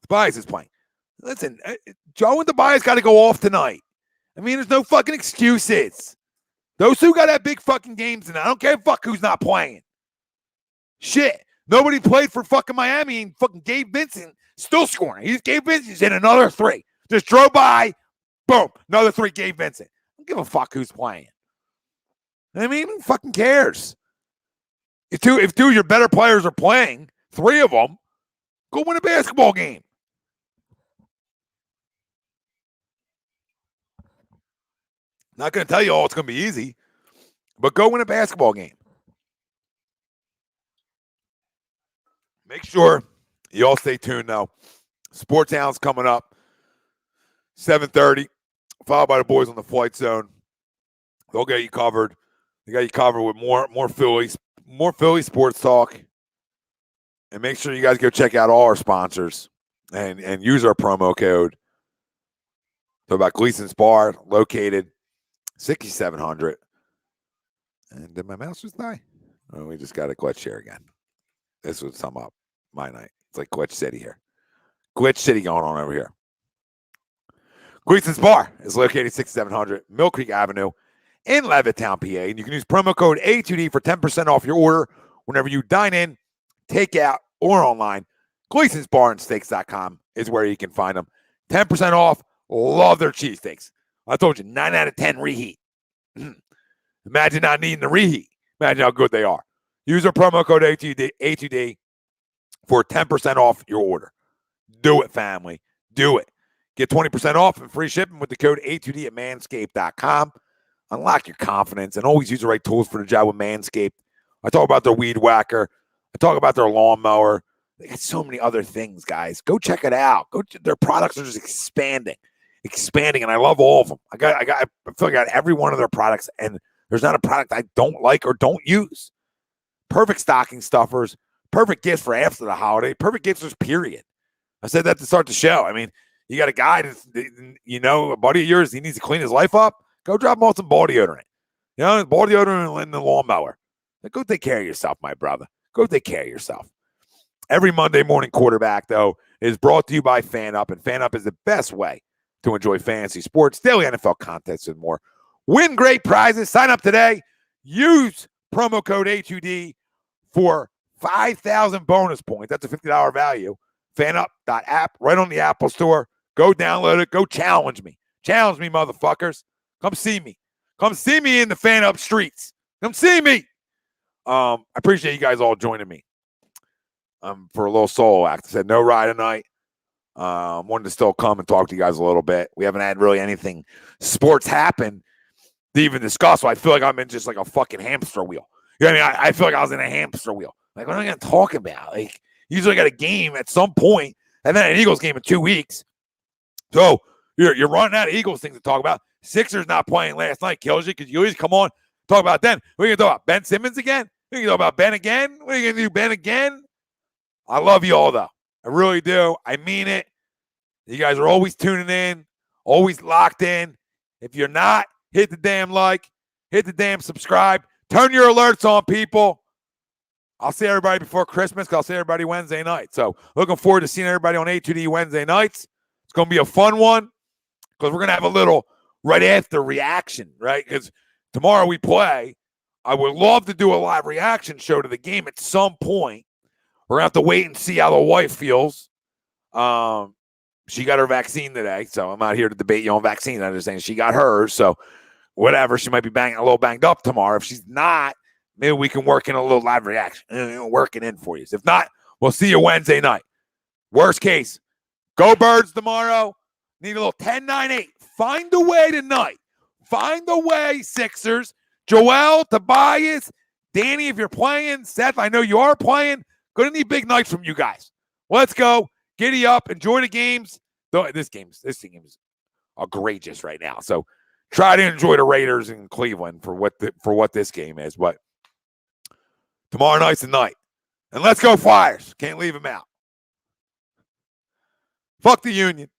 Tobias is playing. Listen, Joe and Tobias got to go off tonight. I mean, there's no fucking excuses. Those two got to have big fucking games tonight. I don't care who's not playing. Shit. Nobody played for fucking Miami, and fucking Gabe Vincent still scoring. Gabe Vincent's in another 3. Just drove by. Boom. Another 3, Gabe Vincent. I don't give a fuck who's playing. I mean, who fucking cares? If two of your better players are playing, 3 of them, go win a basketball game. Not going to tell you all it's going to be easy, but go win a basketball game. Make sure you all stay tuned now. Sports Hound's coming up, 7:30, followed by the boys on the Flight Zone. They'll get you covered. They got you covered with more Philly sports talk. And make sure you guys go check out all our sponsors and use our promo code. Talk about Gleason's Bar, located 6700. And did my mouse just die? Oh, we just got a glitch here again. This would sum up my night. It's like Glitch City here. Glitch City going on over here. Gleason's Bar is located 6700 Mill Creek Avenue in Levittown, PA. And you can use promo code A2D for 10% off your order whenever you dine in, take out, or online. Gleason's Bar and Steaks.com is where you can find them. 10% off. Love their cheesesteaks. I told you, 9 out of 10 reheat. Imagine not needing the reheat. Imagine how good they are. Use our promo code A2D for 10% off your order. Do it, family. Do it. Get 20% off and free shipping with the code A2D at manscaped.com. Unlock your confidence and always use the right tools for the job with Manscaped. I talk about their weed whacker. I talk about their lawnmower. They got so many other things, guys. Go check it out. Their products are just expanding, and I love all of them. I feel like I got every one of their products, and there's not a product I don't like or don't use. Perfect stocking stuffers, perfect gifts for after the holiday, perfect gifts for period. I said that to start the show. I mean, you got a guy that's, a buddy of yours, he needs to clean his life up. Go drop him off some ball deodorant. Ball deodorant and the lawnmower. Go take care of yourself, my brother. Go take care of yourself. Every Monday morning quarterback, though, is brought to you by FanUp, and FanUp is the best way to enjoy fantasy sports, daily NFL contests, and more. Win great prizes. Sign up today. Use promo code A2D for 5,000 bonus points. That's a $50 value. FanUp.app, right on the Apple Store. Go download it. Go challenge me. Challenge me, motherfuckers. Come see me. Come see me in the FanUp streets. Come see me. I appreciate you guys all joining me for a little solo act. I said no ride tonight. Wanted to still come and talk to you guys a little bit. We haven't had really anything sports happen to even discuss, so I feel like I'm in just like a fucking hamster wheel. You know what I mean? I feel like I was in a hamster wheel. Like, what am I going to talk about? Like, usually got a game at some point, and then an Eagles game in 2 weeks. So you're running out of Eagles things to talk about. Sixers not playing last night kills you because you always come on, talk about them. What are you going to talk about? Ben Simmons again? What are you going to talk about Ben again? What are you going to do, Ben again? I love you all, though. I really do. I mean it. You guys are always tuning in, always locked in. If you're not, hit the damn like, hit the damn subscribe. Turn your alerts on, people. I'll see everybody before Christmas because I'll see everybody Wednesday night. So looking forward to seeing everybody on A2D Wednesday nights. It's going to be a fun one because we're going to have a little right after reaction, right? Because tomorrow we play. I would love to do a live reaction show to the game at some point. We're going to have to wait and see how the wife feels. She got her vaccine today, so I'm not here to debate you on vaccine. I'm just saying she got hers, so whatever. She might be a little banged up tomorrow. If she's not, maybe we can work in a little live reaction. Work it in for you. If not, we'll see you Wednesday night. Worst case, go Birds tomorrow. Need a little 10-9-8. Find a way tonight. Find a way, Sixers. Joel, Tobias, Danny, if you're playing. Seth, I know you are playing. Going to need big nights from you guys. Let's go. Giddy up. Enjoy the games. This team is egregious right now. So try to enjoy the Raiders in Cleveland for what this game is. But tomorrow night's the night. And let's go Flyers. Can't leave them out. Fuck the Union.